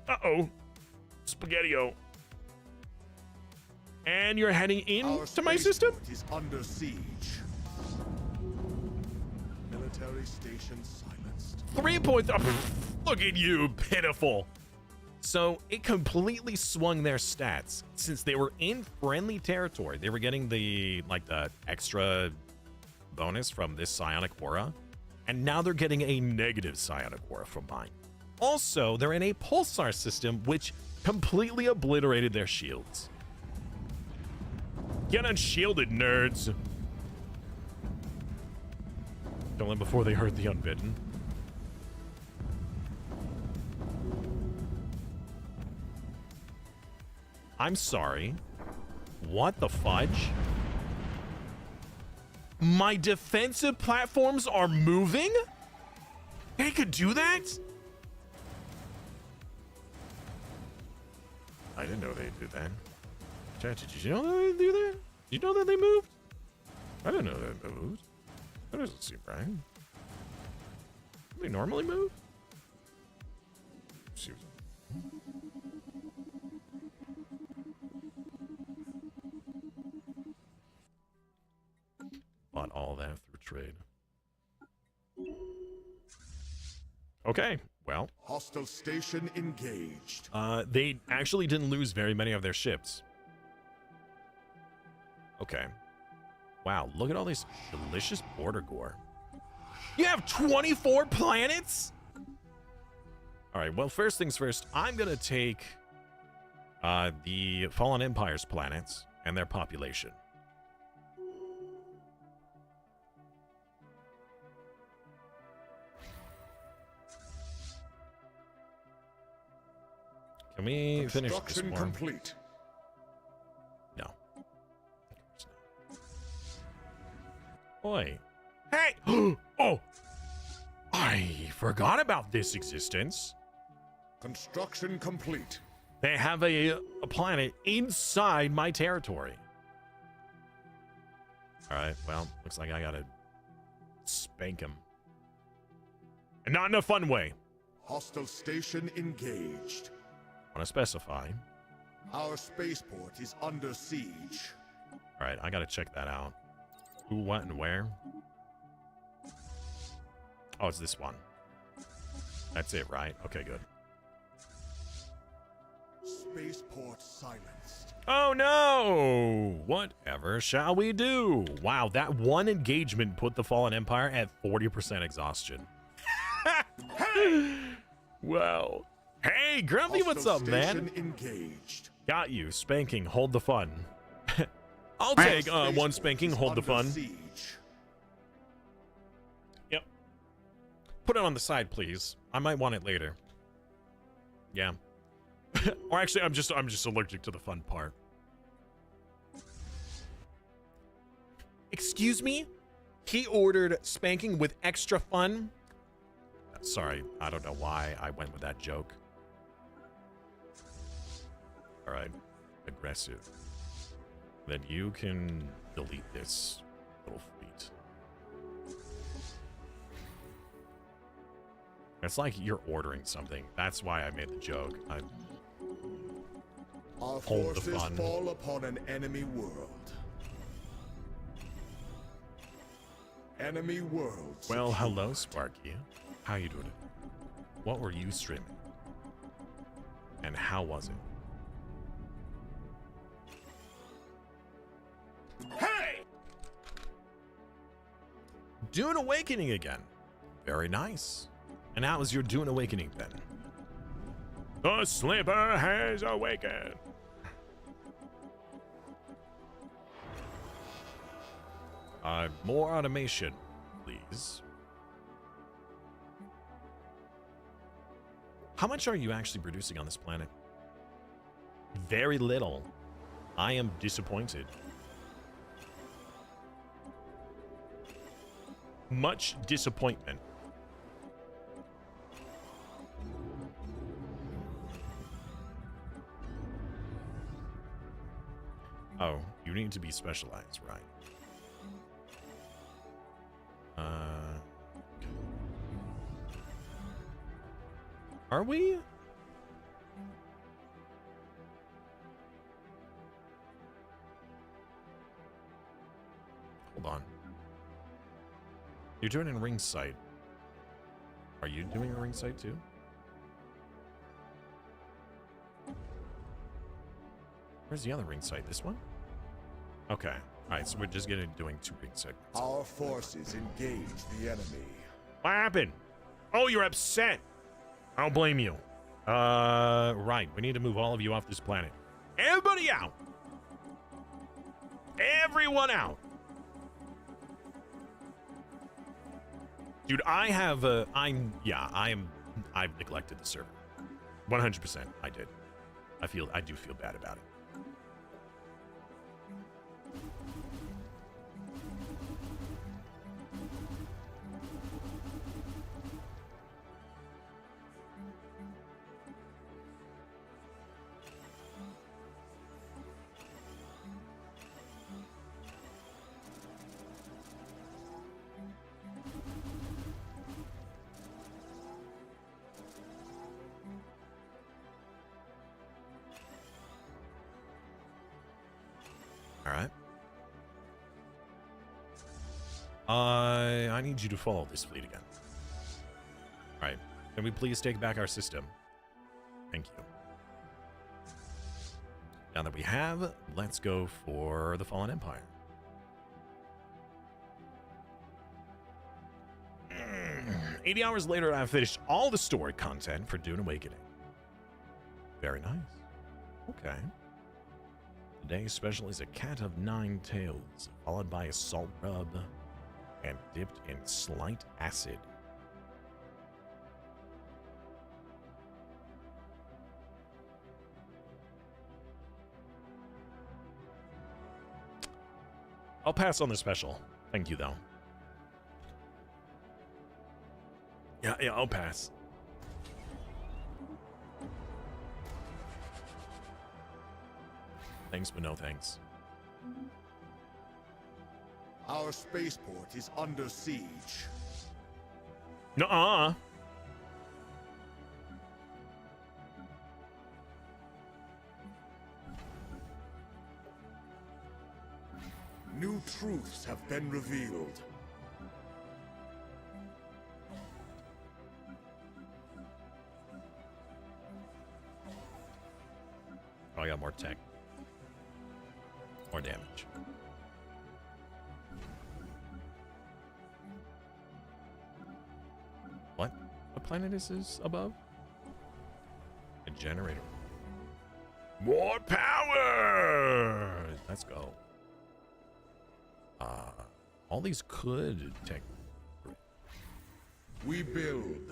Uh-oh. Spaghetti-o. And you're heading into my system? Is under siege. Military station silenced. 3 points. Oh, look at you, pitiful. So it completely swung their stats. Since they were in friendly territory, they were getting the extra bonus from this psionic aura, and now they're getting a negative psionic aura from mine. Also, they're in a pulsar system, which completely obliterated their shields. Get unshielded, nerds. Kill them before they hurt the unbidden. I'm sorry. What the fudge? My defensive platforms are moving? They could do that? I didn't know they'd do that. Chat, did you know that they do that? Did you know that they moved? I didn't know that they moved. That doesn't seem right. Do they normally move? Let's see what's bought all that through trade. Okay, well. Hostile station engaged. They actually didn't lose very many of their ships. Okay. Wow, look at all this delicious border gore. You have 24 planets? All right, well, first things first, I'm going to take the Fallen Empire's planets and their population. Can we finish this Construction war? complete. No. Oi. Hey! Oh! I forgot about this existence. Construction complete. They have a planet inside my territory. Alright, well, looks like I gotta spank him. And not in a fun way. Hostile station engaged. I want to specify. Our spaceport is under siege. Alright, I gotta check that out. Who, what, and where? Oh, it's this one. That's it, right? Okay, good. Spaceport silenced. Oh no! Whatever shall we do? Wow, that one engagement put the Fallen Empire at 40% exhaustion. Wow. Hey, Grumpy, what's up, man? Engaged. Got you. Spanking, hold the fun. I'll take one spanking, hold the fun. Siege. Yep. Put it on the side, please. I might want it later. Yeah. Or actually, I'm just allergic to the fun part. Excuse me? He ordered spanking with extra fun? Sorry, I don't know why I went with that joke. Alright, aggressive. Then you can delete this little fleet. It's like you're ordering something. That's why I made the joke. Our Hold the forces fun. fall upon an enemy world. Enemy world. Well, hello, Sparky. How you doing? What were you streaming? And how was it? Hey! Dune Awakening again. Very nice. And how was your Dune Awakening then? The Sleeper has awakened. More automation, please. How much are you actually producing on this planet? Very little. I am disappointed. Much disappointment. Oh, you need to be specialized, right? Are we? Hold on. You're doing it in ring sight. Are you doing a ring sight too? Where's the other ring sight? This one? Okay. Alright, so we're just gonna doing 2 ring sight. Our forces engage the enemy. What happened? Oh, you're upset. I don't blame you. Right. We need to move all of you off this planet. Everybody out. Everyone out. Dude, I've neglected the server. 100% I did. I do feel bad about it. All right. I need you to follow this fleet again. All right. Can we please take back our system? Thank you. Now that we have, let's go for the Fallen Empire. 80 hours later, I've finished all the story content for Dune Awakening. Very nice. Okay. Today's special is a cat of 9 tails, followed by a salt rub, and dipped in slight acid. I'll pass on the special. Thank you, though. Yeah, I'll pass. Thanks, but no thanks. Our spaceport is under siege. Nuh-uh. New truths have been revealed. Oh, I got more tech. More damage. What? What planet is this above? A generator. More power! Let's go. All these could tech. We build.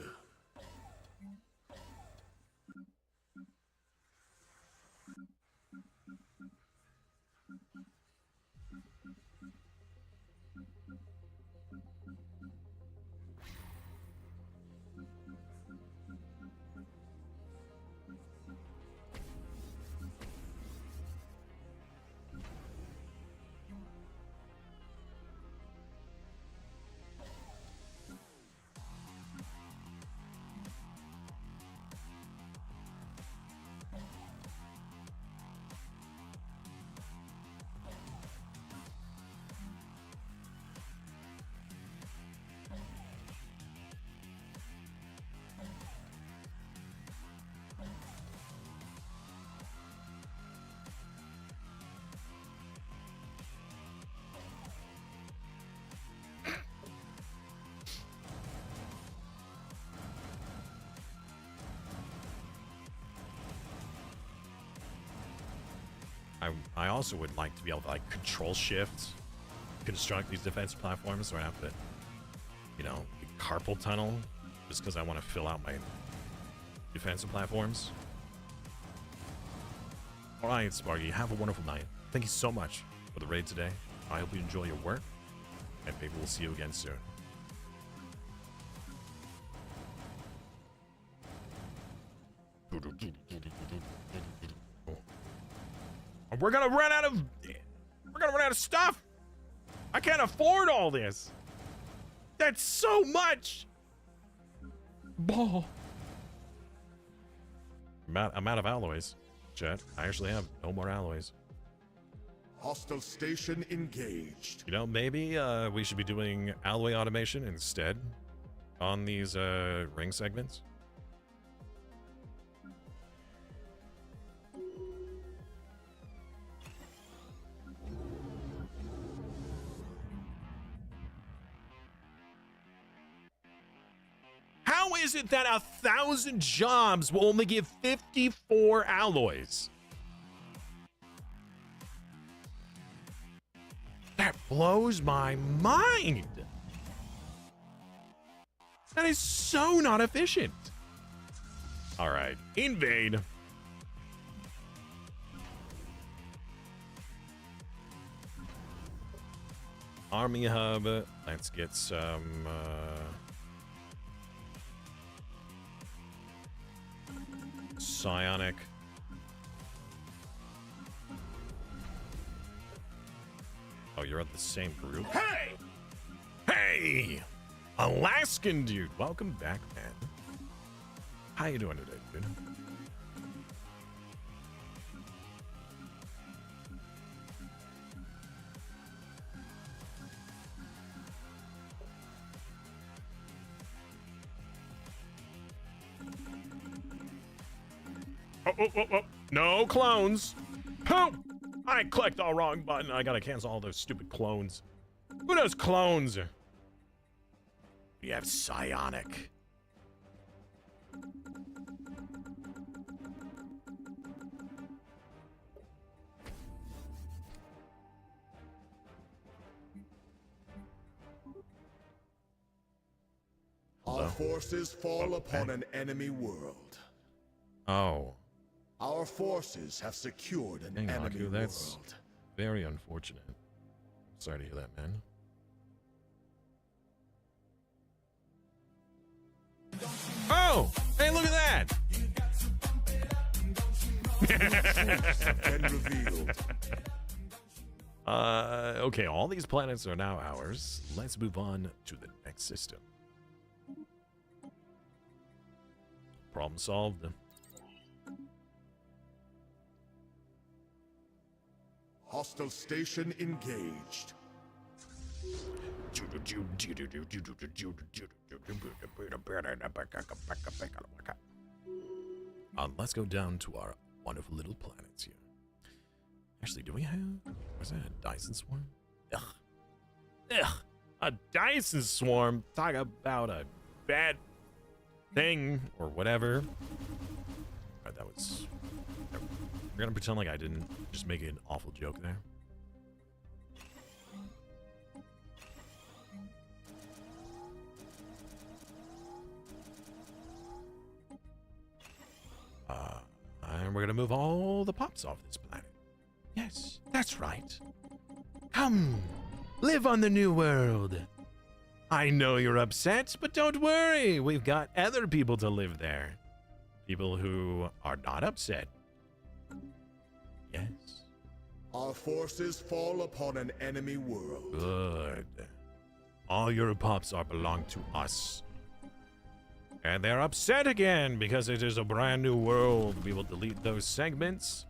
I also would like to be able to like control shift, construct these defense platforms so I have to, you know, carpal tunnel just because I want to fill out my defensive platforms. All right, Sparky, have a wonderful night. Thank you so much for the raid today. I hope you enjoy your work, and maybe we'll see you again soon. We're gonna run out of stuff. I can't afford all this. That's so much. Ball. I'm out of alloys, chat. I actually have no more alloys. Hostile station engaged. You know, maybe we should be doing alloy automation instead on these ring segments. How is it that 1,000 jobs will only give 54 alloys? That blows my mind. That is so not efficient. All right, invade. Army hub. Let's get some psionic. Oh, you're at the same group? Hey! Hey! Alaskan dude. Welcome back, man. How you doing today, dude? Oh. No clones. Oh! I clicked the wrong button. I gotta cancel all those stupid clones. Who knows clones? We have psionic. Our forces fall upon an enemy world. Oh. Our forces have secured an enemy That's world. very unfortunate. Sorry to hear that, man. Oh! Hey, look at that! Been revealed. Okay, all these planets are now ours. Let's move on to the next system. Problem solved. Hostile station engaged. Let's go down to our wonderful little planets here. Actually, do we have... Was that a Dyson swarm? Ugh. Ugh. A Dyson swarm? Talk about a bad thing or whatever. Alright, that was... We're gonna pretend like I didn't just make an awful joke there. And we're gonna move all the pops off this planet. Yes, that's right. Come, live on the new world. I know you're upset, but don't worry. We've got other people to live there. People who are not upset. Yes. Our forces fall upon an enemy world. Good. All your pops are belong to us. And they're upset again because it is a brand new world. We will delete those segments.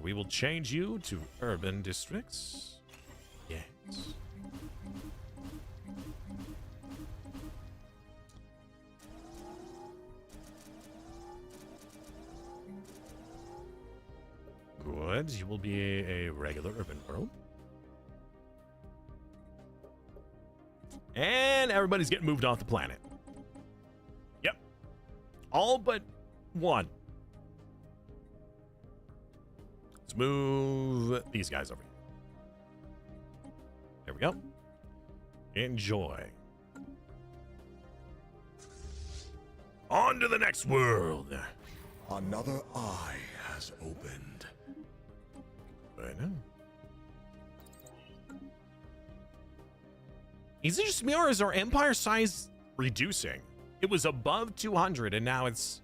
We will change you to urban districts. Yes. Good. You will be a regular urban world. And everybody's getting moved off the planet. Yep. All but one. Let's move these guys over here. There we go. Enjoy. On to the next world. Another eye has opened. I know. Is it just me or is our empire size reducing? It was above 200 and now it's...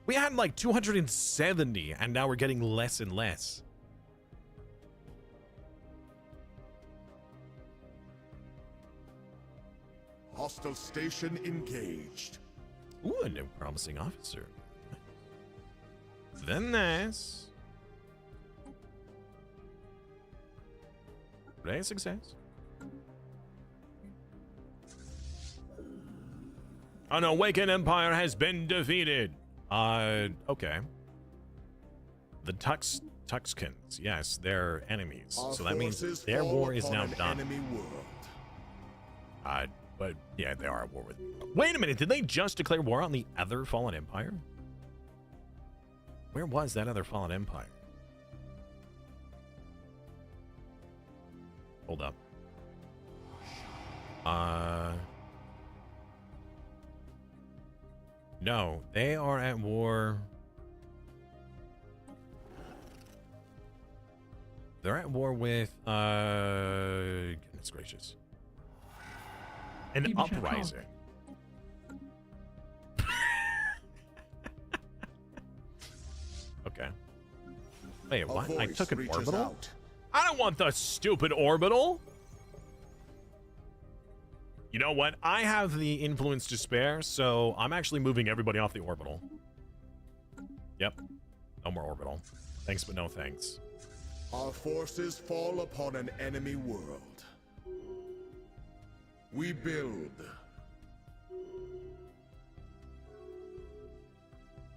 We had like 270 and now we're getting less and less. Hostile station engaged. Ooh, a new promising officer. than this. Great success. An awakened empire has been defeated. Okay. The Tuxkins, yes, they're enemies. Our so that means forces their fall war is upon now an done. enemy world. But yeah, they are at war with. Wait a minute, did they just declare war on the other fallen empire? Where was that other fallen empire? Hold up. No, they are at war. They're at war with, goodness gracious. An uprising. Okay. Wait, what? I took an orbital? Out. I don't want the stupid orbital. You know what? I have the influence to spare, so I'm actually moving everybody off the orbital. Yep. No more orbital. Thanks, but no thanks. Our forces fall upon an enemy world. We build.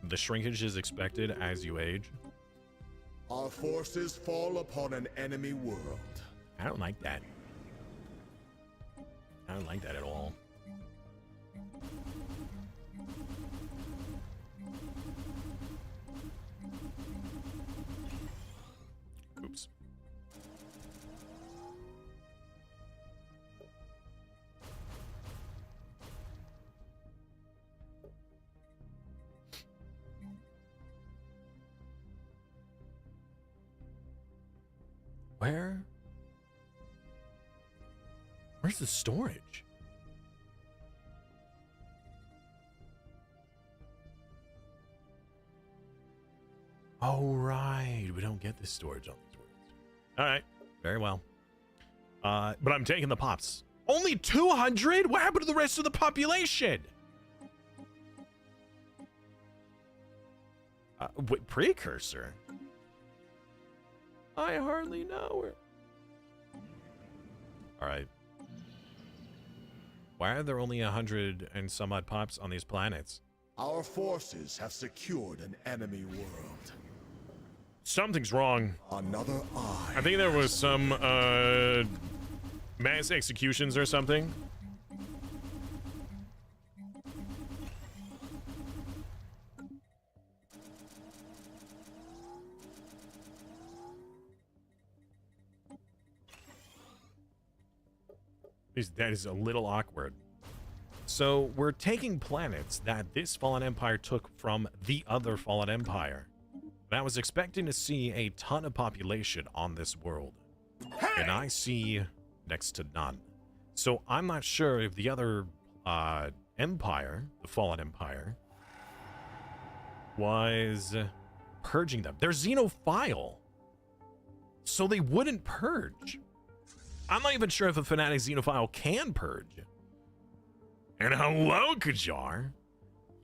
The shrinkage is expected as you age. Our forces fall upon an enemy world. I don't like that. I don't like that at all. Oops. Where's the storage? Oh, right. We don't get this storage on these words. All right. Very well. But I'm taking the pops. Only 200? What happened to the rest of the population? Wait, precursor? I hardly know her. All right. Why are there only 100 and some odd pops on these planets? Our forces have secured an enemy world. Something's wrong. Another eye. I think there was some mass executions or something. That is a little awkward. So we're taking planets that this fallen empire took from the other fallen empire. And I was expecting to see a ton of population on this world. Hey! And I see next to none. So I'm not sure if the other empire, the fallen empire, was purging them. They're xenophile. So they wouldn't purge. I'm not even sure if a fanatic xenophile can purge. And hello, Kajar.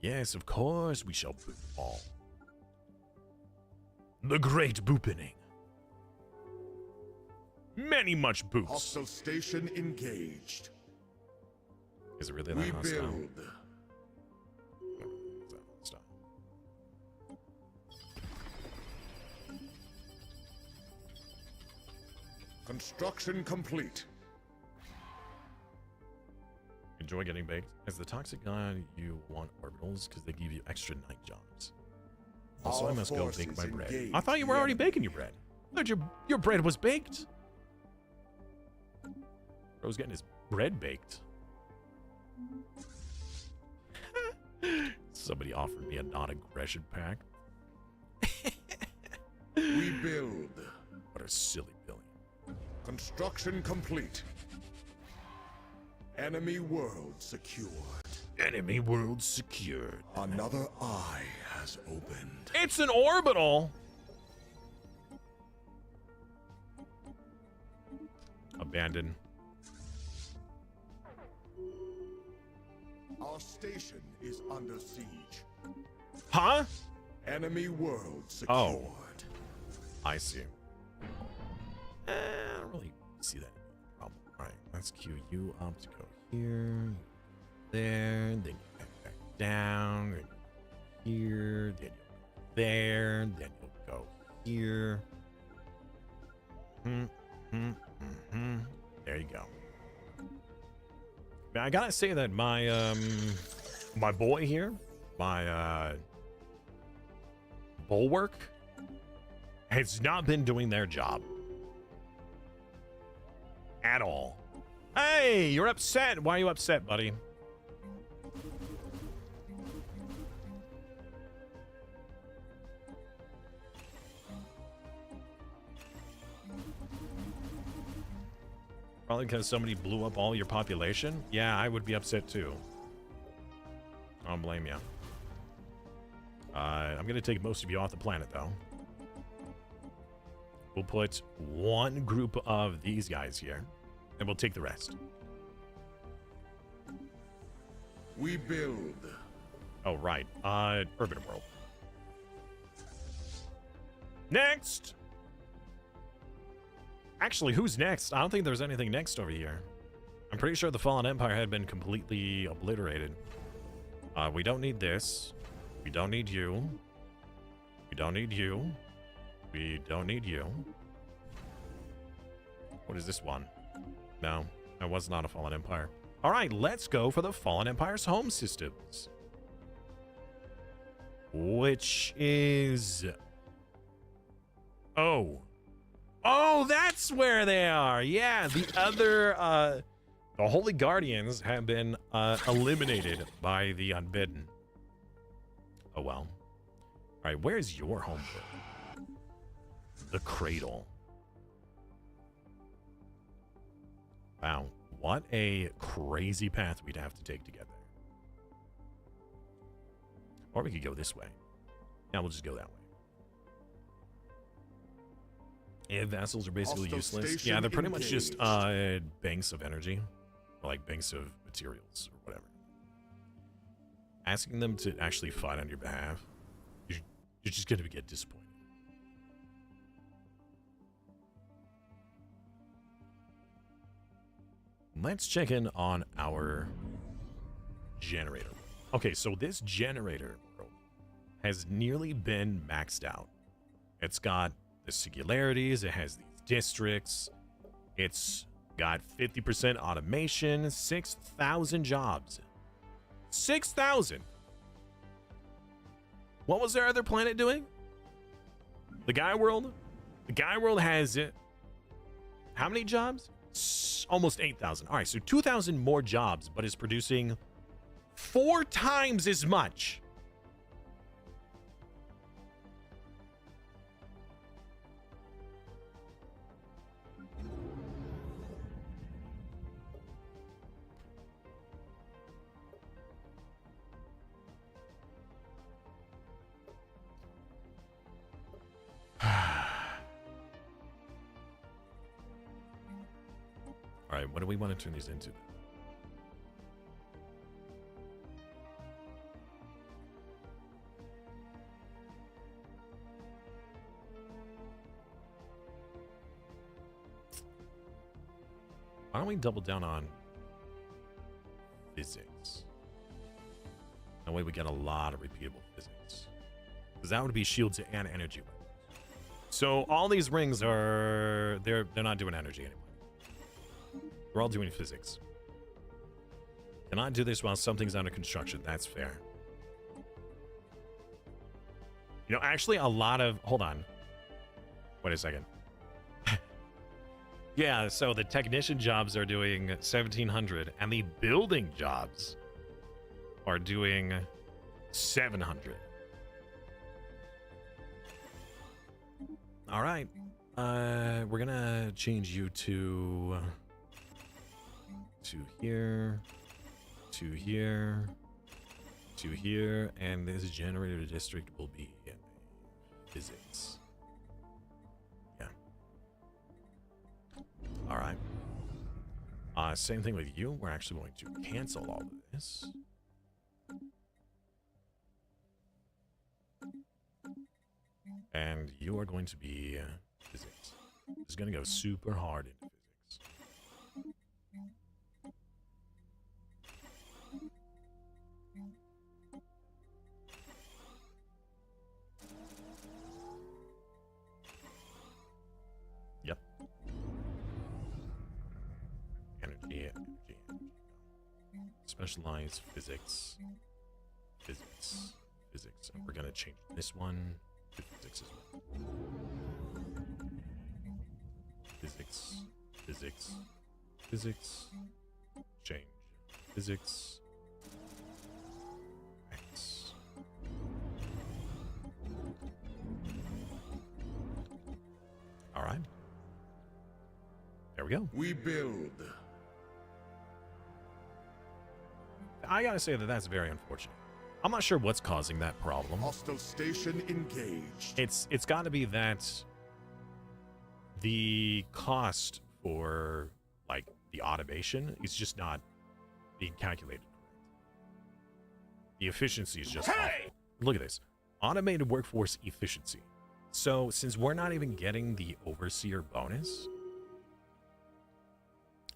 Yes, of course we shall boop all. The great boopening. Many much boops. Hostile station engaged. Is it really that We hostile? build. Is that hostile? Construction complete. Enjoy getting baked. As the toxic god, you want orbitals because they give you extra night jobs. Also, Our I must go bake forces my bread. engage I thought you were the already enemy. baking your bread. I thought your bread was baked. Bro's getting his bread baked. Somebody offered me a non-aggression pack. We build. What a silly Billy. Construction complete. Enemy world secured. Enemy world secured. Another eye has opened. It's an orbital. Abandon. Our station is under siege. Huh? Enemy world secured. Oh. I see. I don't really see that problem. All right, let's queue you up to go here, there, then you back down, and here, then you'll go there, then you'll go here. There you go. Now, I gotta say that my my boy here, my bulwark, has not been doing their job at all. Hey, you're upset. Why are you upset, buddy? Probably because somebody blew up all your population? Yeah, I would be upset too. I don't blame you. I'm going to take most of you off the planet, though. We'll put one group of these guys here, and we'll take the rest. We build. Oh, right. Urban World. Next! Actually, who's next? I don't think there's anything next over here. I'm pretty sure the Fallen Empire had been completely obliterated. We don't need this. We don't need you. We don't need you. We don't need you. What is this one? No, that was not a Fallen Empire. All right, let's go for the Fallen Empire's home systems. Which is... Oh, that's where they are. Yeah, the other, the Holy Guardians have been eliminated by the Unbidden. Oh, well. All right, where's your home world? The Cradle. Wow, what a crazy path we'd have to take to get there. Or we could go this way. Yeah, we'll just go that way. Yeah, vassals are basically Hostile useless. station Yeah, they're pretty much just engaged. banks of energy. Or like banks of materials or whatever. Asking them to actually fight on your behalf, you're just going to get disappointed. Let's check in on our generator. Okay, so this generator world has nearly been maxed out. It's got the singularities, it has these districts, it's got 50% automation, 6,000 jobs. 6,000! What was their other planet doing? The Gaia world? The Gaia world has how many jobs? Almost 8,000. All right, so 2,000 more jobs, but is producing 4 times as much. All right, what do we want to turn these into? Why don't we double down on physics? That way we get a lot of repeatable physics. Because that would be shields and energy weapons. So all these rings are they're not doing energy anymore. We're all doing physics. Cannot do this while something's under construction. That's fair. You know, actually a lot of... Hold on. Wait a second. Yeah, so the technician jobs are doing 1,700, and the building jobs are doing 700. All right. We're gonna change you to here, to here, to here, and this generator district will be in physics. Yeah. All right. Same thing with you. We're actually going to cancel all of this. You are going to be physics. It's going to go super hard into physics. Yep. Energy. Specialized physics. Physics. And we're going to change this one to physics as well. Physics. Change. Physics. X. All right. There we go. We build. I gotta say that that's very unfortunate. I'm not sure what's causing that problem. Hostile station engaged. It's got to be that the cost for like the automation is just not being calculated. The efficiency is just awful. Look at this. Automated workforce efficiency. So since we're not even getting the overseer bonus,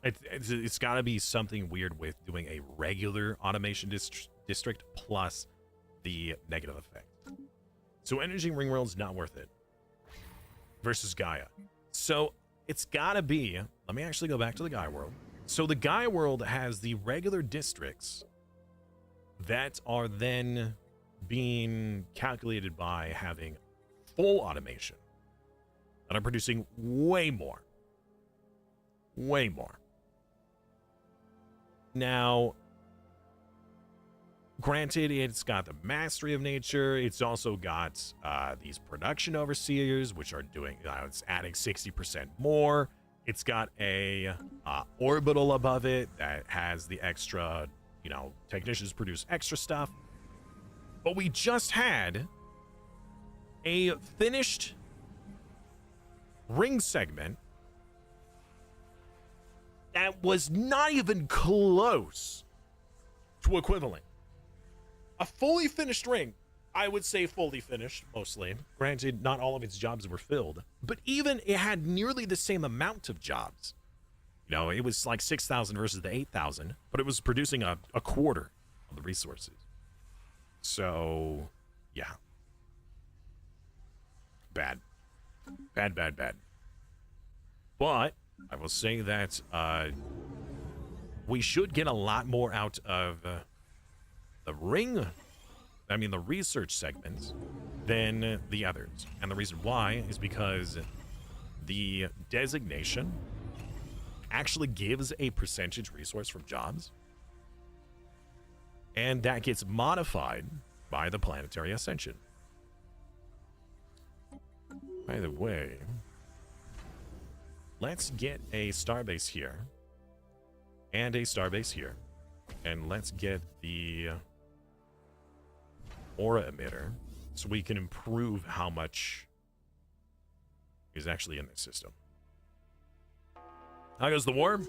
it's got to be something weird with doing a regular automation district plus the negative effect. So energy ring world's not worth it versus Gaia. So it's got to be, let me actually go back to the Gaia world. So the Gaia world has the regular districts that are then being calculated by having full automation that are producing way more. Now, granted, it's got the mastery of nature. It's also got these production overseers, which are doing, it's adding 60% more. It's got a orbital above it that has the extra, technicians produce extra stuff. But we just had a finished ring segment that was not even close to equivalent. A fully finished ring, I would say fully finished, mostly. Granted, not all of its jobs were filled, but even it had nearly the same amount of jobs. It was like 6,000 versus the 8,000, but it was producing a quarter of the resources. So, yeah. Bad. But I will say that we should get a lot more out of the research segments than the others. And the reason why is because the designation actually gives a percentage resource from jobs. And that gets modified by the planetary ascension. By the way, let's get a starbase here and a starbase here. And let's get the aura emitter so we can improve how much is actually in this system. How goes the war?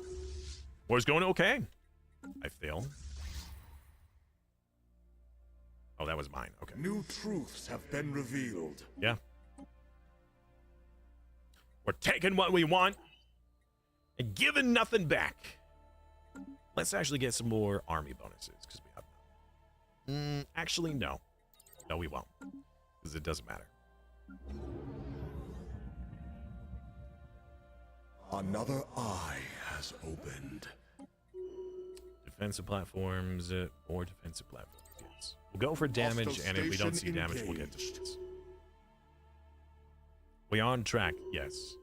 War's going okay. I failed. Oh, that was mine. Okay. New truths have been revealed. Yeah. We're taking what we want and giving nothing back. Let's actually get some more army bonuses because we have none. Actually, no. No, we won't. Because it doesn't matter. Another eye has opened. Defensive platforms, or defensive platforms. Yes. We'll go for damage, Hostile and if we don't see station damage, we'll get engaged. defense. We on track? Yes.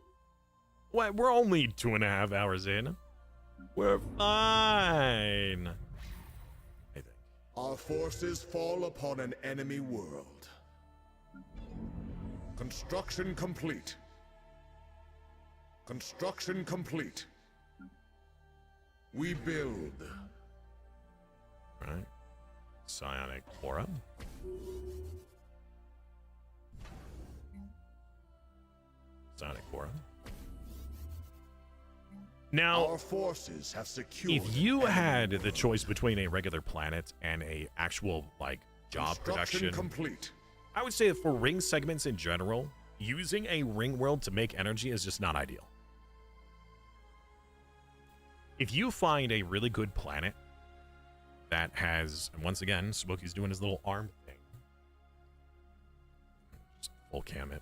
What? We're only 2.5 hours in. We're fine. I think. Our forces fall upon an enemy world. Construction complete. Construction complete. We build. Right. Psionic aura. Psionic aura. Now, Our forces have secured. if you enemy had the world. choice between a regular planet and a actual job Construction production, complete. I would say that for ring segments in general, using a ring world to make energy is just not ideal. If you find a really good planet that has, and once again, Smokey's doing his little arm thing. Just full cam it.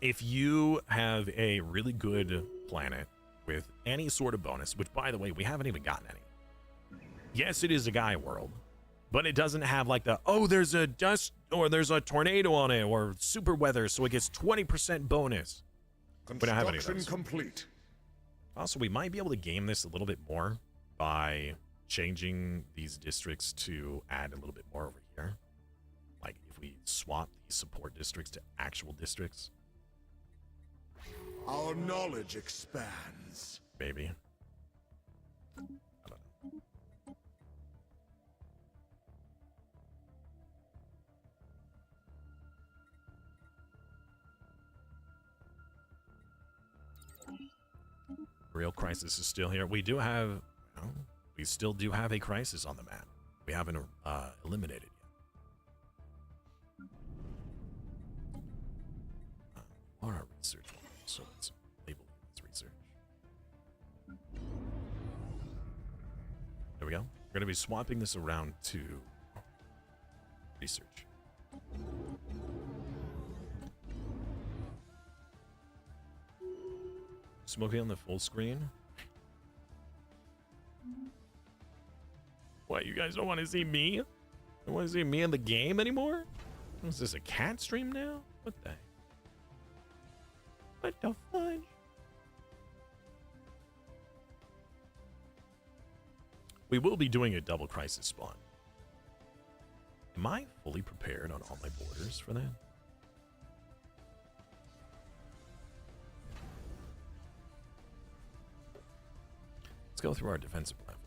If you have a really good planet with any sort of bonus, which by the way, we haven't even gotten any. Yes, it is a Gaia world, but it doesn't have like the, oh, there's a dust or there's a tornado on it or super weather, so it gets 20% bonus. We don't have any of those. Complete. Also, we might be able to game this a little bit more by changing these districts to add a little bit more over here. Like if we swap these support districts to actual districts. Our knowledge expands. Maybe. I don't know. Real crisis is still here. We do have, well, we still do have a crisis on the map. We haven't eliminated yet. Our research, so let's label it as research. There we go. We're going to be swapping this around to research. Smokey on the full screen. What, you guys don't want to see me? Don't want to see me in the game anymore? Is this a cat stream now? What the fudge? We will be doing a double crisis spawn. Am I fully prepared on all my borders for that? Let's go through our defensive platform.